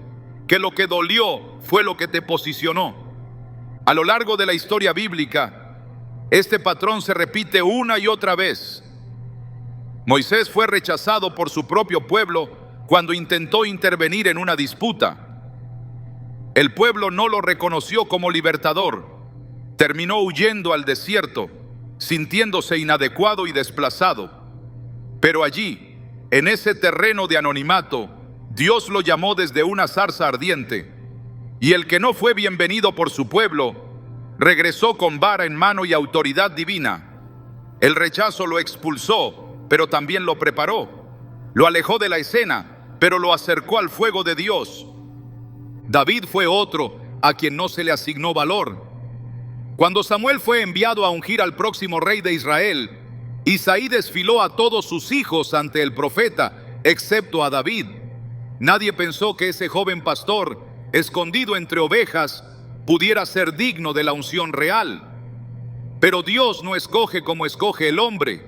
Que lo que dolió fue lo que te posicionó. A lo largo de la historia bíblica, este patrón se repite una y otra vez. Moisés fue rechazado por su propio pueblo cuando intentó intervenir en una disputa. El pueblo no lo reconoció como libertador. Terminó huyendo al desierto, sintiéndose inadecuado y desplazado. Pero allí, en ese terreno de anonimato, Dios lo llamó desde una zarza ardiente. Y el que no fue bienvenido por su pueblo, regresó con vara en mano y autoridad divina. El rechazo lo expulsó, pero también lo preparó. Lo alejó de la escena, pero lo acercó al fuego de Dios. David fue otro a quien no se le asignó valor. Cuando Samuel fue enviado a ungir al próximo rey de Israel, Isaí desfiló a todos sus hijos ante el profeta, excepto a David. Nadie pensó que ese joven pastor, escondido entre ovejas, pudiera ser digno de la unción real. Pero Dios no escoge como escoge el hombre.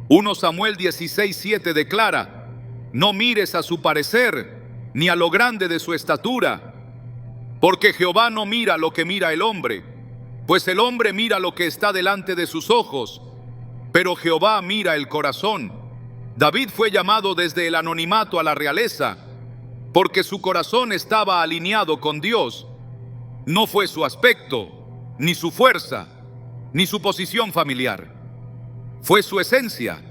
1 Samuel 16:7 declara: no mires a su parecer, ni a lo grande de su estatura, porque Jehová no mira lo que mira el hombre, pues el hombre mira lo que está delante de sus ojos, pero Jehová mira el corazón. David fue llamado desde el anonimato a la realeza, porque su corazón estaba alineado con Dios. No fue su aspecto, ni su fuerza, ni su posición familiar. Fue su esencia.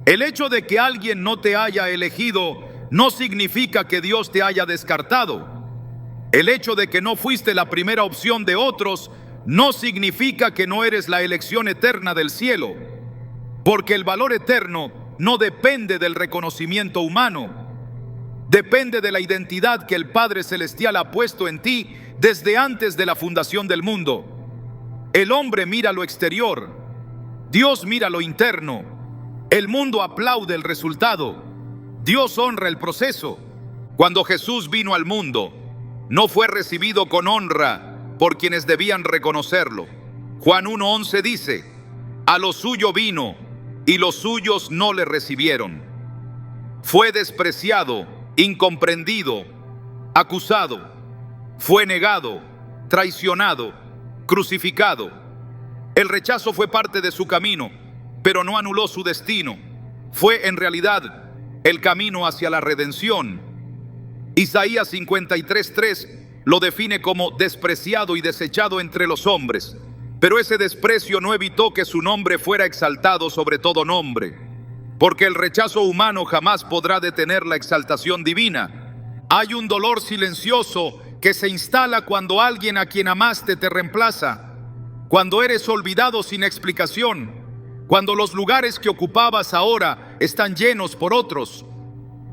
El hecho de que alguien no te haya elegido no significa que Dios te haya descartado. El hecho de que no fuiste la primera opción de otros no significa que no eres la elección eterna del cielo, porque el valor eterno no depende del reconocimiento humano. Depende de la identidad que el Padre Celestial ha puesto en ti desde antes de la fundación del mundo. El hombre mira lo exterior, Dios mira lo interno. El mundo aplaude el resultado, Dios honra el proceso. Cuando Jesús vino al mundo, no fue recibido con honra por quienes debían reconocerlo. Juan 1:11 dice: a lo suyo vino, y los suyos no le recibieron. Fue despreciado, incomprendido, acusado, fue negado, traicionado, crucificado. El rechazo fue parte de su camino, pero no anuló su destino. Fue en realidad el camino hacia la redención. Isaías 53:3 lo define como despreciado y desechado entre los hombres, pero ese desprecio no evitó que su nombre fuera exaltado sobre todo nombre, porque el rechazo humano jamás podrá detener la exaltación divina. Hay un dolor silencioso que se instala cuando alguien a quien amaste te reemplaza, cuando eres olvidado sin explicación, cuando los lugares que ocupabas ahora están llenos por otros.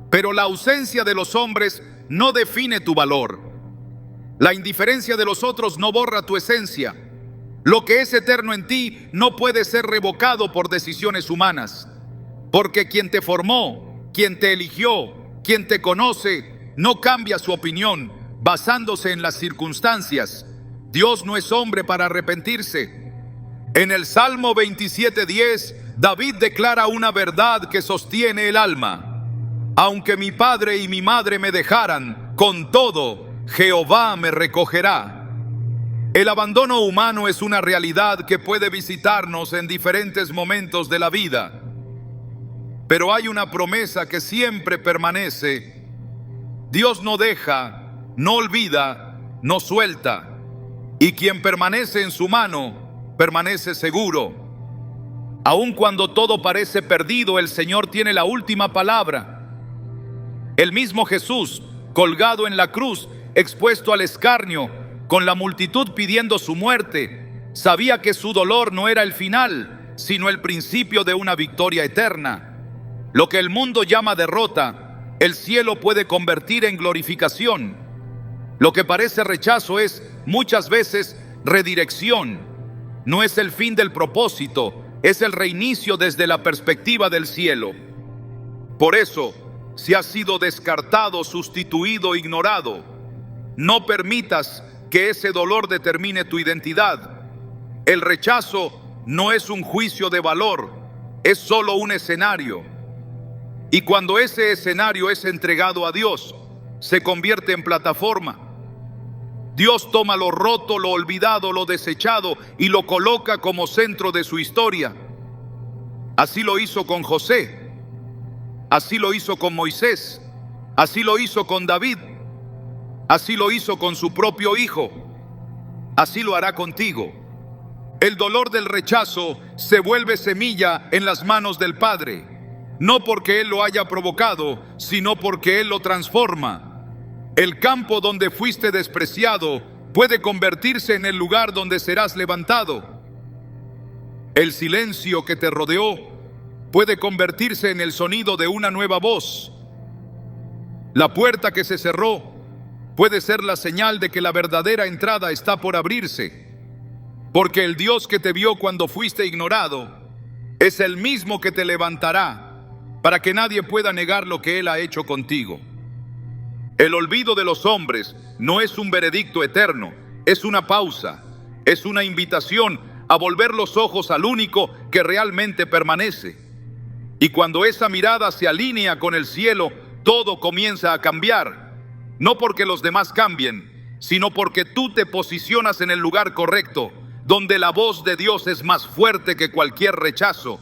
Pero la ausencia de los hombres no define tu valor. La indiferencia de los otros no borra tu esencia. Lo que es eterno en ti no puede ser revocado por decisiones humanas, porque quien te formó, quien te eligió, quien te conoce, no cambia su opinión basándose en las circunstancias. Dios no es hombre para arrepentirse. En el Salmo 27:10, David declara una verdad que sostiene el alma: aunque mi padre y mi madre me dejaran, con todo, Jehová me recogerá. El abandono humano es una realidad que puede visitarnos en diferentes momentos de la vida, pero hay una promesa que siempre permanece. Dios no deja, no olvida, no suelta, y quien permanece en su mano, permanece seguro. Aun cuando todo parece perdido, el Señor tiene la última palabra. El mismo Jesús, colgado en la cruz, expuesto al escarnio, con la multitud pidiendo su muerte, sabía que su dolor no era el final, sino el principio de una victoria eterna. Lo que el mundo llama derrota, el cielo puede convertir en glorificación. Lo que parece rechazo es, muchas veces, redirección. No es el fin del propósito, es el reinicio desde la perspectiva del cielo. Por eso, si has sido descartado, sustituido, ignorado, no permitas que ese dolor determine tu identidad. El rechazo no es un juicio de valor, es solo un escenario. Y cuando ese escenario es entregado a Dios, se convierte en plataforma. Dios toma lo roto, lo olvidado, lo desechado y lo coloca como centro de su historia. Así lo hizo con José, así lo hizo con Moisés, así lo hizo con David, así lo hizo con su propio hijo, así lo hará contigo. El dolor del rechazo se vuelve semilla en las manos del Padre, no porque Él lo haya provocado, sino porque Él lo transforma. El campo donde fuiste despreciado puede convertirse en el lugar donde serás levantado. El silencio que te rodeó puede convertirse en el sonido de una nueva voz. La puerta que se cerró puede ser la señal de que la verdadera entrada está por abrirse, porque el Dios que te vio cuando fuiste ignorado es el mismo que te levantará para que nadie pueda negar lo que Él ha hecho contigo. El olvido de los hombres no es un veredicto eterno, es una pausa, es una invitación a volver los ojos al único que realmente permanece. Y cuando esa mirada se alinea con el cielo, todo comienza a cambiar, no porque los demás cambien, sino porque tú te posicionas en el lugar correcto, donde la voz de Dios es más fuerte que cualquier rechazo.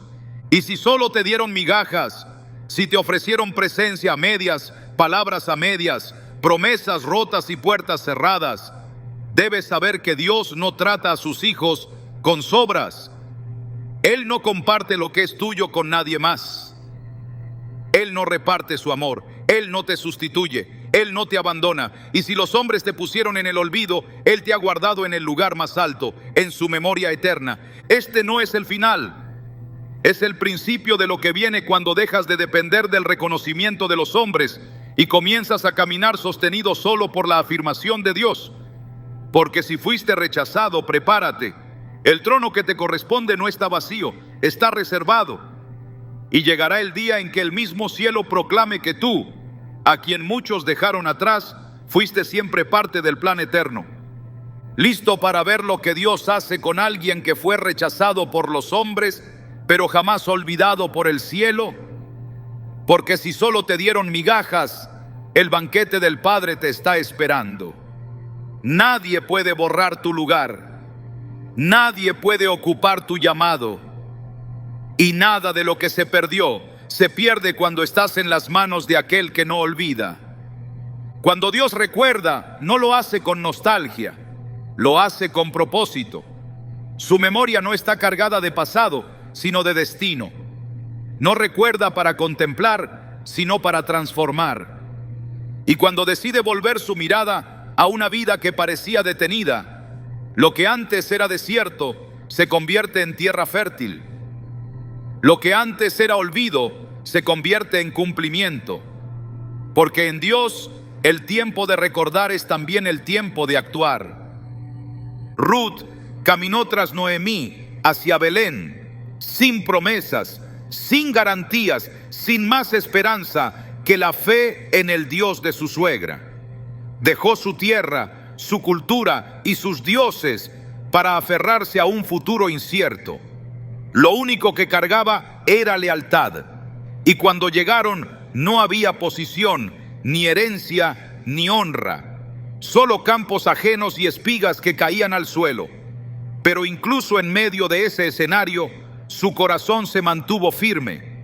Y si solo te dieron migajas, si te ofrecieron presencia a medias, palabras a medias, promesas rotas y puertas cerradas, debes saber que Dios no trata a sus hijos con sobras. Él no comparte lo que es tuyo con nadie más. Él no reparte su amor, Él no te sustituye, Él no te abandona. Y si los hombres te pusieron en el olvido, Él te ha guardado en el lugar más alto, en su memoria eterna. Este no es el final, es el principio de lo que viene cuando dejas de depender del reconocimiento de los hombres y comienzas a caminar sostenido solo por la afirmación de Dios. Porque si fuiste rechazado, prepárate. El trono que te corresponde no está vacío, está reservado. Y llegará el día en que el mismo cielo proclame que tú, a quien muchos dejaron atrás, fuiste siempre parte del plan eterno. ¿Listo para ver lo que Dios hace con alguien que fue rechazado por los hombres, pero jamás olvidado por el cielo? Porque si solo te dieron migajas, el banquete del Padre te está esperando. Nadie puede borrar tu lugar, nadie puede ocupar tu llamado. Y nada de lo que se perdió se pierde cuando estás en las manos de aquel que no olvida. Cuando Dios recuerda, no lo hace con nostalgia, lo hace con propósito. Su memoria no está cargada de pasado, sino de destino. No recuerda para contemplar, sino para transformar. Y cuando decide volver su mirada a una vida que parecía detenida, lo que antes era desierto se convierte en tierra fértil. Lo que antes era olvido se convierte en cumplimiento, porque en Dios el tiempo de recordar es también el tiempo de actuar. Ruth caminó tras Noemí hacia Belén, sin promesas, sin garantías, sin más esperanza que la fe en el Dios de su suegra. Dejó su tierra, su cultura y sus dioses para aferrarse a un futuro incierto. Lo único que cargaba era lealtad, y cuando llegaron no había posición, ni herencia, ni honra, solo campos ajenos y espigas que caían al suelo. Pero incluso en medio de ese escenario, su corazón se mantuvo firme.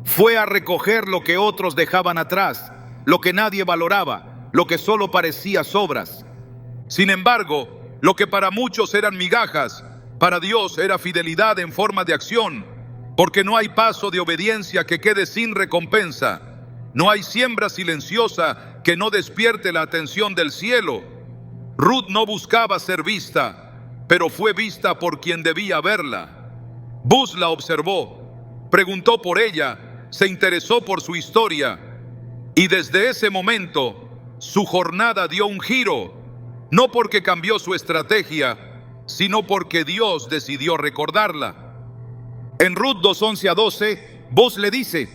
Fue a recoger lo que otros dejaban atrás, lo que nadie valoraba, lo que solo parecía sobras. Sin embargo, lo que para muchos eran migajas, para Dios era fidelidad en forma de acción, porque no hay paso de obediencia que quede sin recompensa. No hay siembra silenciosa que no despierte la atención del cielo. Ruth no buscaba ser vista, pero fue vista por quien debía verla. Buz la observó, preguntó por ella, se interesó por su historia, y desde ese momento su jornada dio un giro, no porque cambió su estrategia, sino porque Dios decidió recordarla. En Ruth 2:11, Buz le dice: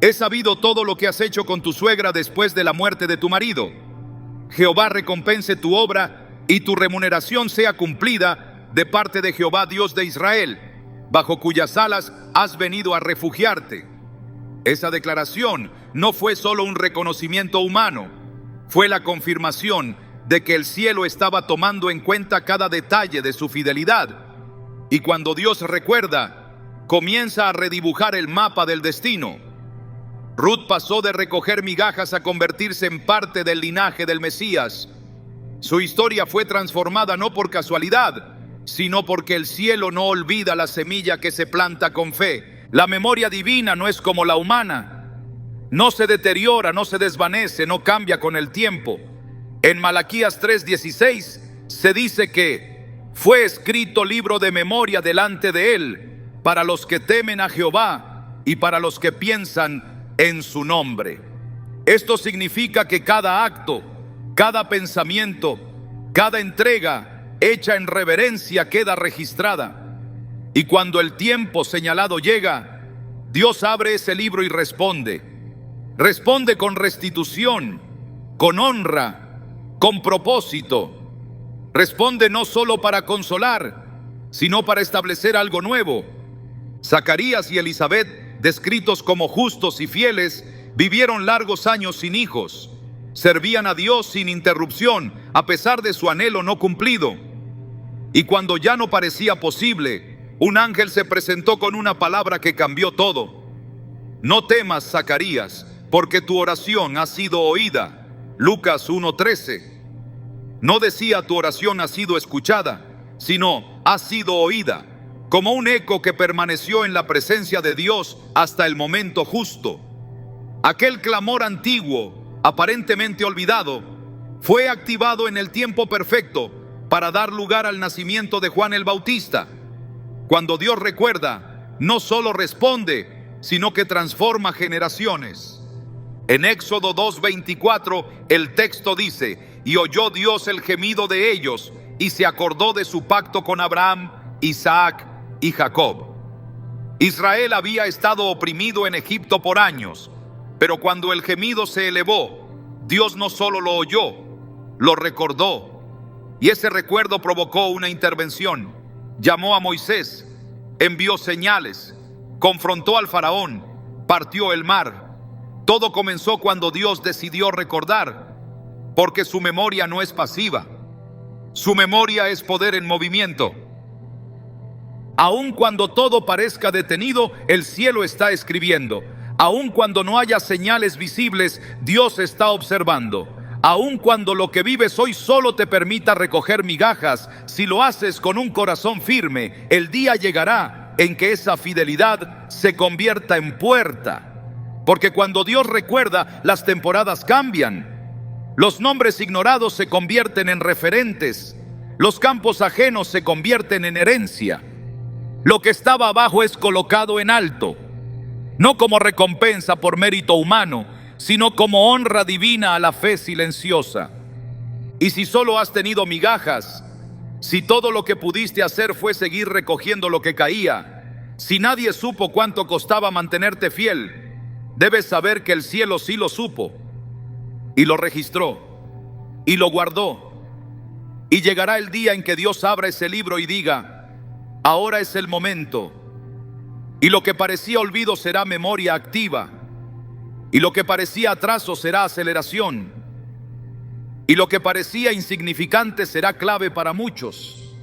he sabido todo lo que has hecho con tu suegra después de la muerte de tu marido. Jehová recompense tu obra y tu remuneración sea cumplida de parte de Jehová Dios de Israel, bajo cuyas alas has venido a refugiarte. Esa declaración no fue solo un reconocimiento humano, fue la confirmación de que el cielo estaba tomando en cuenta cada detalle de su fidelidad. Y cuando Dios recuerda, comienza a redibujar el mapa del destino. Ruth pasó de recoger migajas a convertirse en parte del linaje del Mesías. Su historia fue transformada no por casualidad, sino porque el cielo no olvida la semilla que se planta con fe. La memoria divina no es como la humana. No se deteriora, no se desvanece, no cambia con el tiempo. En Malaquías 3:16 se dice que fue escrito libro de memoria delante de él para los que temen a Jehová y para los que piensan en su nombre. Esto significa que cada acto, cada pensamiento, cada entrega hecha en reverencia queda registrada. Y cuando el tiempo señalado llega, Dios abre ese libro y responde. Responde con restitución, con honra, con propósito. Responde no solo para consolar, sino para establecer algo nuevo. Zacarías y Elizabeth, descritos como justos y fieles, vivieron largos años sin hijos. Servían a Dios sin interrupción, a pesar de su anhelo no cumplido. Y cuando ya no parecía posible, un ángel se presentó con una palabra que cambió todo. No temas, Zacarías, porque tu oración ha sido oída. Lucas 1:13. No decía tu oración ha sido escuchada, sino ha sido oída, como un eco que permaneció en la presencia de Dios hasta el momento justo. Aquel clamor antiguo, aparentemente olvidado, fue activado en el tiempo perfecto para dar lugar al nacimiento de Juan el Bautista. Cuando Dios recuerda, no solo responde, sino que transforma generaciones. En Éxodo 2:24, el texto dice: y oyó Dios el gemido de ellos, y se acordó de su pacto con Abraham, Isaac y Jacob. Israel había estado oprimido en Egipto por años, pero cuando el gemido se elevó, Dios no solo lo oyó, lo recordó. Y ese recuerdo provocó una intervención. Llamó a Moisés, envió señales, confrontó al faraón, partió el mar. Todo comenzó cuando Dios decidió recordar, porque su memoria no es pasiva. Su memoria es poder en movimiento. Aun cuando todo parezca detenido, el cielo está escribiendo. Aun cuando no haya señales visibles, Dios está observando. Aun cuando lo que vives hoy solo te permita recoger migajas, si lo haces con un corazón firme, el día llegará en que esa fidelidad se convierta en puerta. Porque cuando Dios recuerda, las temporadas cambian. Los nombres ignorados se convierten en referentes. Los campos ajenos se convierten en herencia. Lo que estaba abajo es colocado en alto, no como recompensa por mérito humano, sino como honra divina a la fe silenciosa. Y si solo has tenido migajas, si todo lo que pudiste hacer fue seguir recogiendo lo que caía, si nadie supo cuánto costaba mantenerte fiel, debes saber que el cielo sí lo supo, y lo registró, y lo guardó. Y llegará el día en que Dios abra ese libro y diga: ahora es el momento. Y lo que parecía olvido será memoria activa. Y lo que parecía atraso será aceleración. Y lo que parecía insignificante será clave para muchos.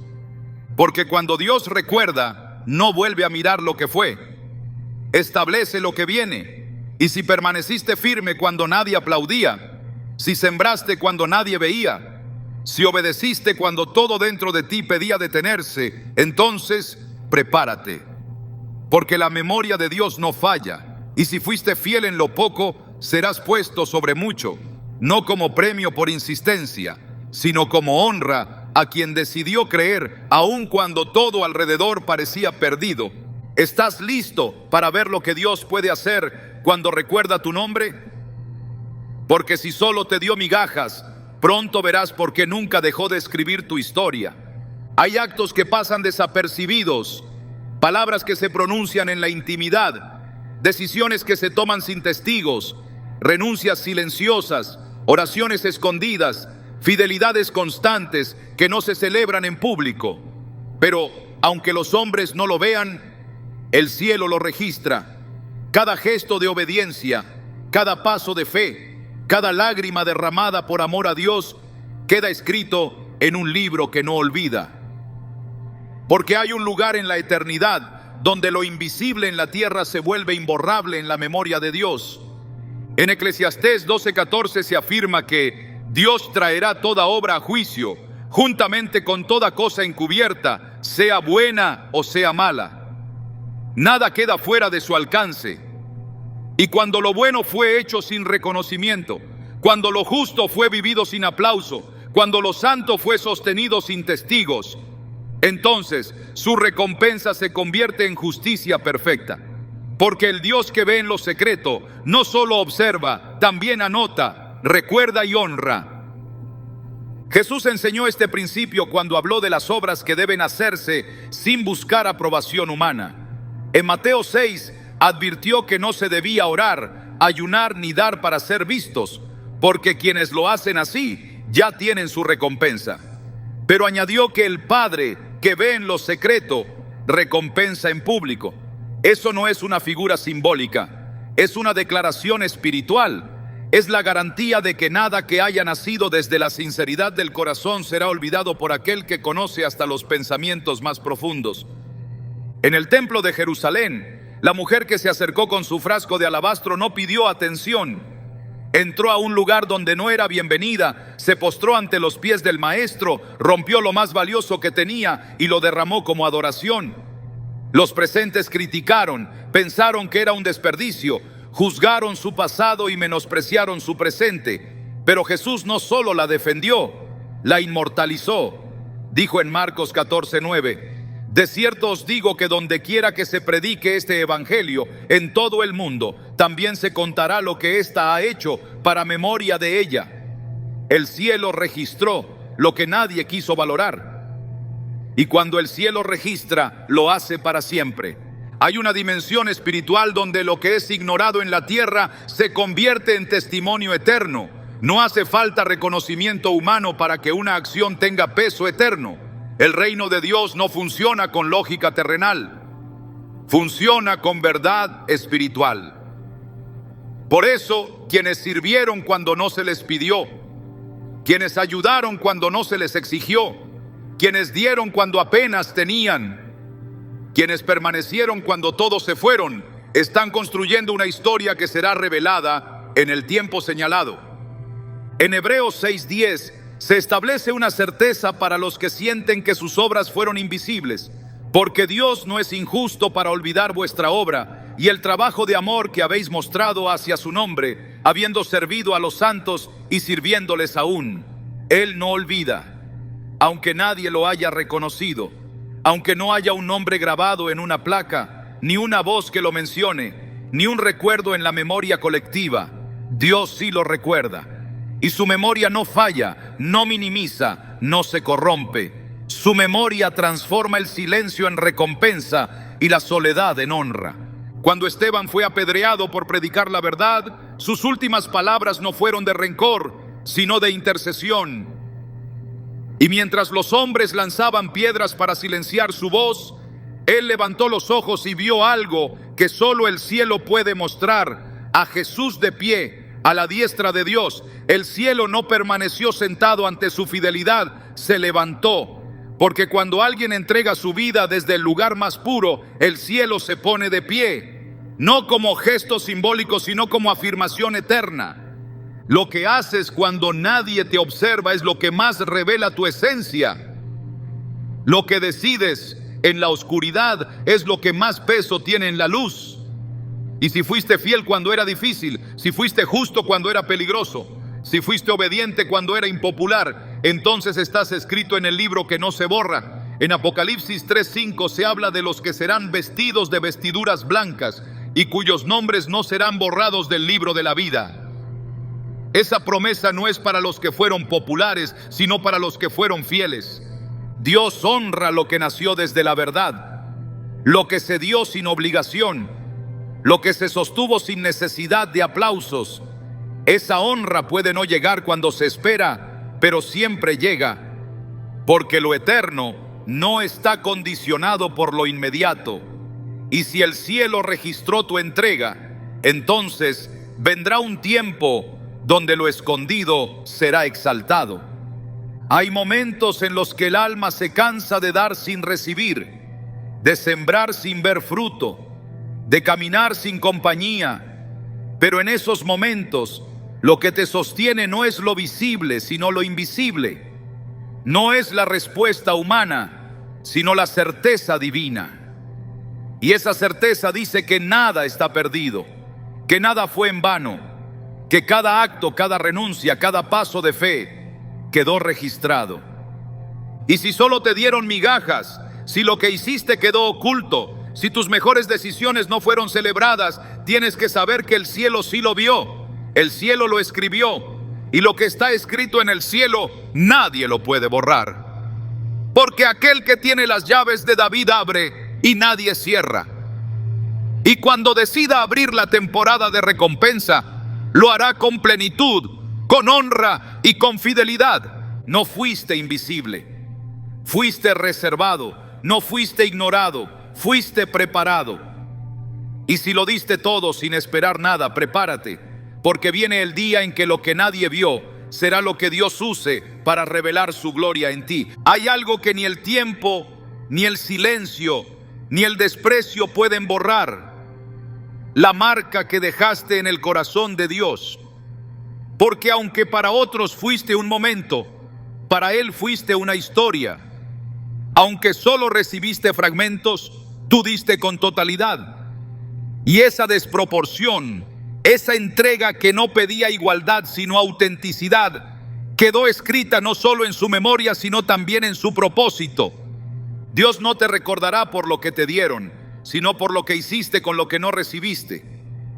Porque cuando Dios recuerda, no vuelve a mirar lo que fue. Establece lo que viene. Y si permaneciste firme cuando nadie aplaudía, si sembraste cuando nadie veía, si obedeciste cuando todo dentro de ti pedía detenerse, entonces prepárate. Porque la memoria de Dios no falla. Y si fuiste fiel en lo poco, serás puesto sobre mucho, no como premio por insistencia, sino como honra a quien decidió creer, aun cuando todo alrededor parecía perdido. ¿Estás listo para ver lo que Dios puede hacer cuando recuerda tu nombre? Porque si solo te dio migajas, pronto verás por qué nunca dejó de escribir tu historia. Hay actos que pasan desapercibidos, palabras que se pronuncian en la intimidad, decisiones que se toman sin testigos, renuncias silenciosas, oraciones escondidas, fidelidades constantes que no se celebran en público. Pero aunque los hombres no lo vean, el cielo lo registra. Cada gesto de obediencia, cada paso de fe, cada lágrima derramada por amor a Dios queda escrito en un libro que no olvida. Porque hay un lugar en la eternidad donde lo invisible en la tierra se vuelve imborrable en la memoria de Dios. En Eclesiastés 12:14 se afirma que Dios traerá toda obra a juicio, juntamente con toda cosa encubierta, sea buena o sea mala. Nada queda fuera de su alcance. Y cuando lo bueno fue hecho sin reconocimiento, cuando lo justo fue vivido sin aplauso, cuando lo santo fue sostenido sin testigos, entonces su recompensa se convierte en justicia perfecta. Porque el Dios que ve en lo secreto no solo observa, también anota, recuerda y honra. Jesús enseñó este principio cuando habló de las obras que deben hacerse sin buscar aprobación humana. En Mateo 6 advirtió que no se debía orar, ayunar ni dar para ser vistos, porque quienes lo hacen así ya tienen su recompensa. Pero añadió que el Padre que ve en lo secreto recompensa en público. Eso no es una figura simbólica, es una declaración espiritual. Es la garantía de que nada que haya nacido desde la sinceridad del corazón será olvidado por aquel que conoce hasta los pensamientos más profundos. En el templo de Jerusalén, la mujer que se acercó con su frasco de alabastro no pidió atención. Entró a un lugar donde no era bienvenida, se postró ante los pies del maestro, rompió lo más valioso que tenía y lo derramó como adoración. Los presentes criticaron, pensaron que era un desperdicio, juzgaron su pasado y menospreciaron su presente. Pero Jesús no solo la defendió, la inmortalizó. Dijo en Marcos 14:9: de cierto os digo que donde quiera que se predique este evangelio en todo el mundo, también se contará lo que ésta ha hecho para memoria de ella. El cielo registró lo que nadie quiso valorar. Y cuando el cielo registra, lo hace para siempre. Hay una dimensión espiritual donde lo que es ignorado en la tierra se convierte en testimonio eterno. No hace falta reconocimiento humano para que una acción tenga peso eterno. El reino de Dios no funciona con lógica terrenal, funciona con verdad espiritual. Por eso, quienes sirvieron cuando no se les pidió, quienes ayudaron cuando no se les exigió, quienes dieron cuando apenas tenían, quienes permanecieron cuando todos se fueron, están construyendo una historia que será revelada en el tiempo señalado. En Hebreos 6:10 se establece una certeza para los que sienten que sus obras fueron invisibles, porque Dios no es injusto para olvidar vuestra obra y el trabajo de amor que habéis mostrado hacia su nombre, habiendo servido a los santos y sirviéndoles aún. Él no olvida. Aunque nadie lo haya reconocido, aunque no haya un nombre grabado en una placa, ni una voz que lo mencione, ni un recuerdo en la memoria colectiva, Dios sí lo recuerda. Y su memoria no falla, no minimiza, no se corrompe. Su memoria transforma el silencio en recompensa y la soledad en honra. Cuando Esteban fue apedreado por predicar la verdad, sus últimas palabras no fueron de rencor, sino de intercesión. Y mientras los hombres lanzaban piedras para silenciar su voz, él levantó los ojos y vio algo que solo el cielo puede mostrar: a Jesús de pie, a la diestra de Dios. El cielo no permaneció sentado ante su fidelidad, se levantó. Porque cuando alguien entrega su vida desde el lugar más puro, el cielo se pone de pie, no como gesto simbólico, sino como afirmación eterna. Lo que haces cuando nadie te observa es lo que más revela tu esencia. Lo que decides en la oscuridad es lo que más peso tiene en la luz. Y si fuiste fiel cuando era difícil, si fuiste justo cuando era peligroso, si fuiste obediente cuando era impopular, entonces estás escrito en el libro que no se borra. En Apocalipsis 3:5 se habla de los que serán vestidos de vestiduras blancas y cuyos nombres no serán borrados del libro de la vida. Esa promesa no es para los que fueron populares, sino para los que fueron fieles. Dios honra lo que nació desde la verdad, lo que se dio sin obligación, lo que se sostuvo sin necesidad de aplausos. Esa honra puede no llegar cuando se espera, pero siempre llega, porque lo eterno no está condicionado por lo inmediato. Y si el cielo registró tu entrega, entonces vendrá un tiempo donde lo escondido será exaltado. Hay momentos en los que el alma se cansa de dar sin recibir, de sembrar sin ver fruto, de caminar sin compañía. Pero en esos momentos, lo que te sostiene no es lo visible, sino lo invisible. No es la respuesta humana, sino la certeza divina. Y esa certeza dice que nada está perdido, que nada fue en vano, que cada acto, cada renuncia, cada paso de fe quedó registrado. Y si solo te dieron migajas, si lo que hiciste quedó oculto, si tus mejores decisiones no fueron celebradas, tienes que saber que el cielo sí lo vio, el cielo lo escribió, y lo que está escrito en el cielo nadie lo puede borrar. Porque aquel que tiene las llaves de David abre y nadie cierra. Y cuando decida abrir la temporada de recompensa, lo hará con plenitud, con honra y con fidelidad. No fuiste invisible, fuiste reservado, no fuiste ignorado, fuiste preparado. Y si lo diste todo sin esperar nada, prepárate, porque viene el día en que lo que nadie vio será lo que Dios use para revelar su gloria en ti. Hay algo que ni el tiempo, ni el silencio, ni el desprecio pueden borrar: la marca que dejaste en el corazón de Dios. Porque aunque para otros fuiste un momento, para Él fuiste una historia. Aunque solo recibiste fragmentos, tú diste con totalidad. Y esa desproporción, esa entrega que no pedía igualdad sino autenticidad, quedó escrita no solo en su memoria sino también en su propósito. Dios no te recordará por lo que te dieron, sino por lo que hiciste con lo que no recibiste.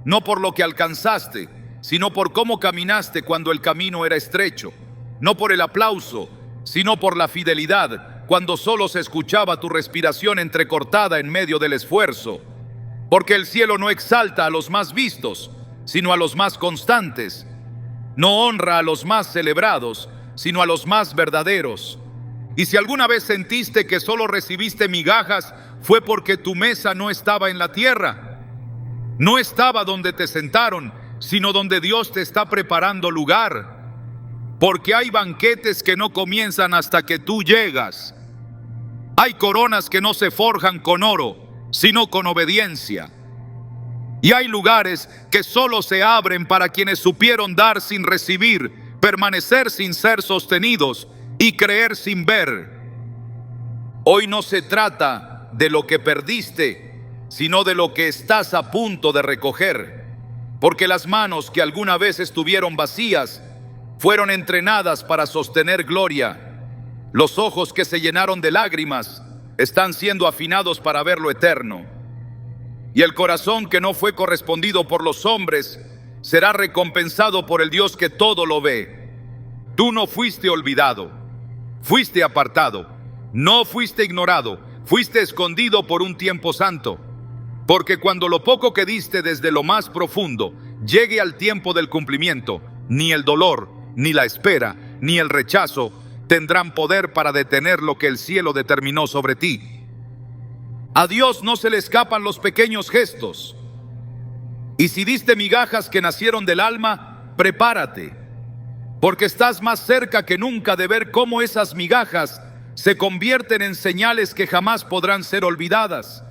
No por lo que alcanzaste, sino por cómo caminaste cuando el camino era estrecho. No por el aplauso, sino por la fidelidad, cuando solo se escuchaba tu respiración entrecortada en medio del esfuerzo. Porque el cielo no exalta a los más vistos, sino a los más constantes. No honra a los más celebrados, sino a los más verdaderos. Y si alguna vez sentiste que solo recibiste migajas, fue porque tu mesa no estaba en la tierra. No estaba donde te sentaron, sino donde Dios te está preparando lugar. Porque hay banquetes que no comienzan hasta que tú llegas. Hay coronas que no se forjan con oro, sino con obediencia. Y hay lugares que solo se abren para quienes supieron dar sin recibir, permanecer sin ser sostenidos y creer sin ver. Hoy no se trata de lo que perdiste, sino de lo que estás a punto de recoger. Porque las manos que alguna vez estuvieron vacías fueron entrenadas para sostener gloria. Los ojos que se llenaron de lágrimas están siendo afinados para ver lo eterno. Y el corazón que no fue correspondido por los hombres será recompensado por el Dios que todo lo ve. Tú no fuiste olvidado, fuiste apartado, no fuiste ignorado, fuiste escondido por un tiempo santo. Porque cuando lo poco que diste desde lo más profundo llegue al tiempo del cumplimiento, ni el dolor, ni la espera, ni el rechazo tendrán poder para detener lo que el cielo determinó sobre ti. A Dios no se le escapan los pequeños gestos. Y si diste migajas que nacieron del alma, prepárate, porque estás más cerca que nunca de ver cómo esas migajas se convierten en señales que jamás podrán ser olvidadas.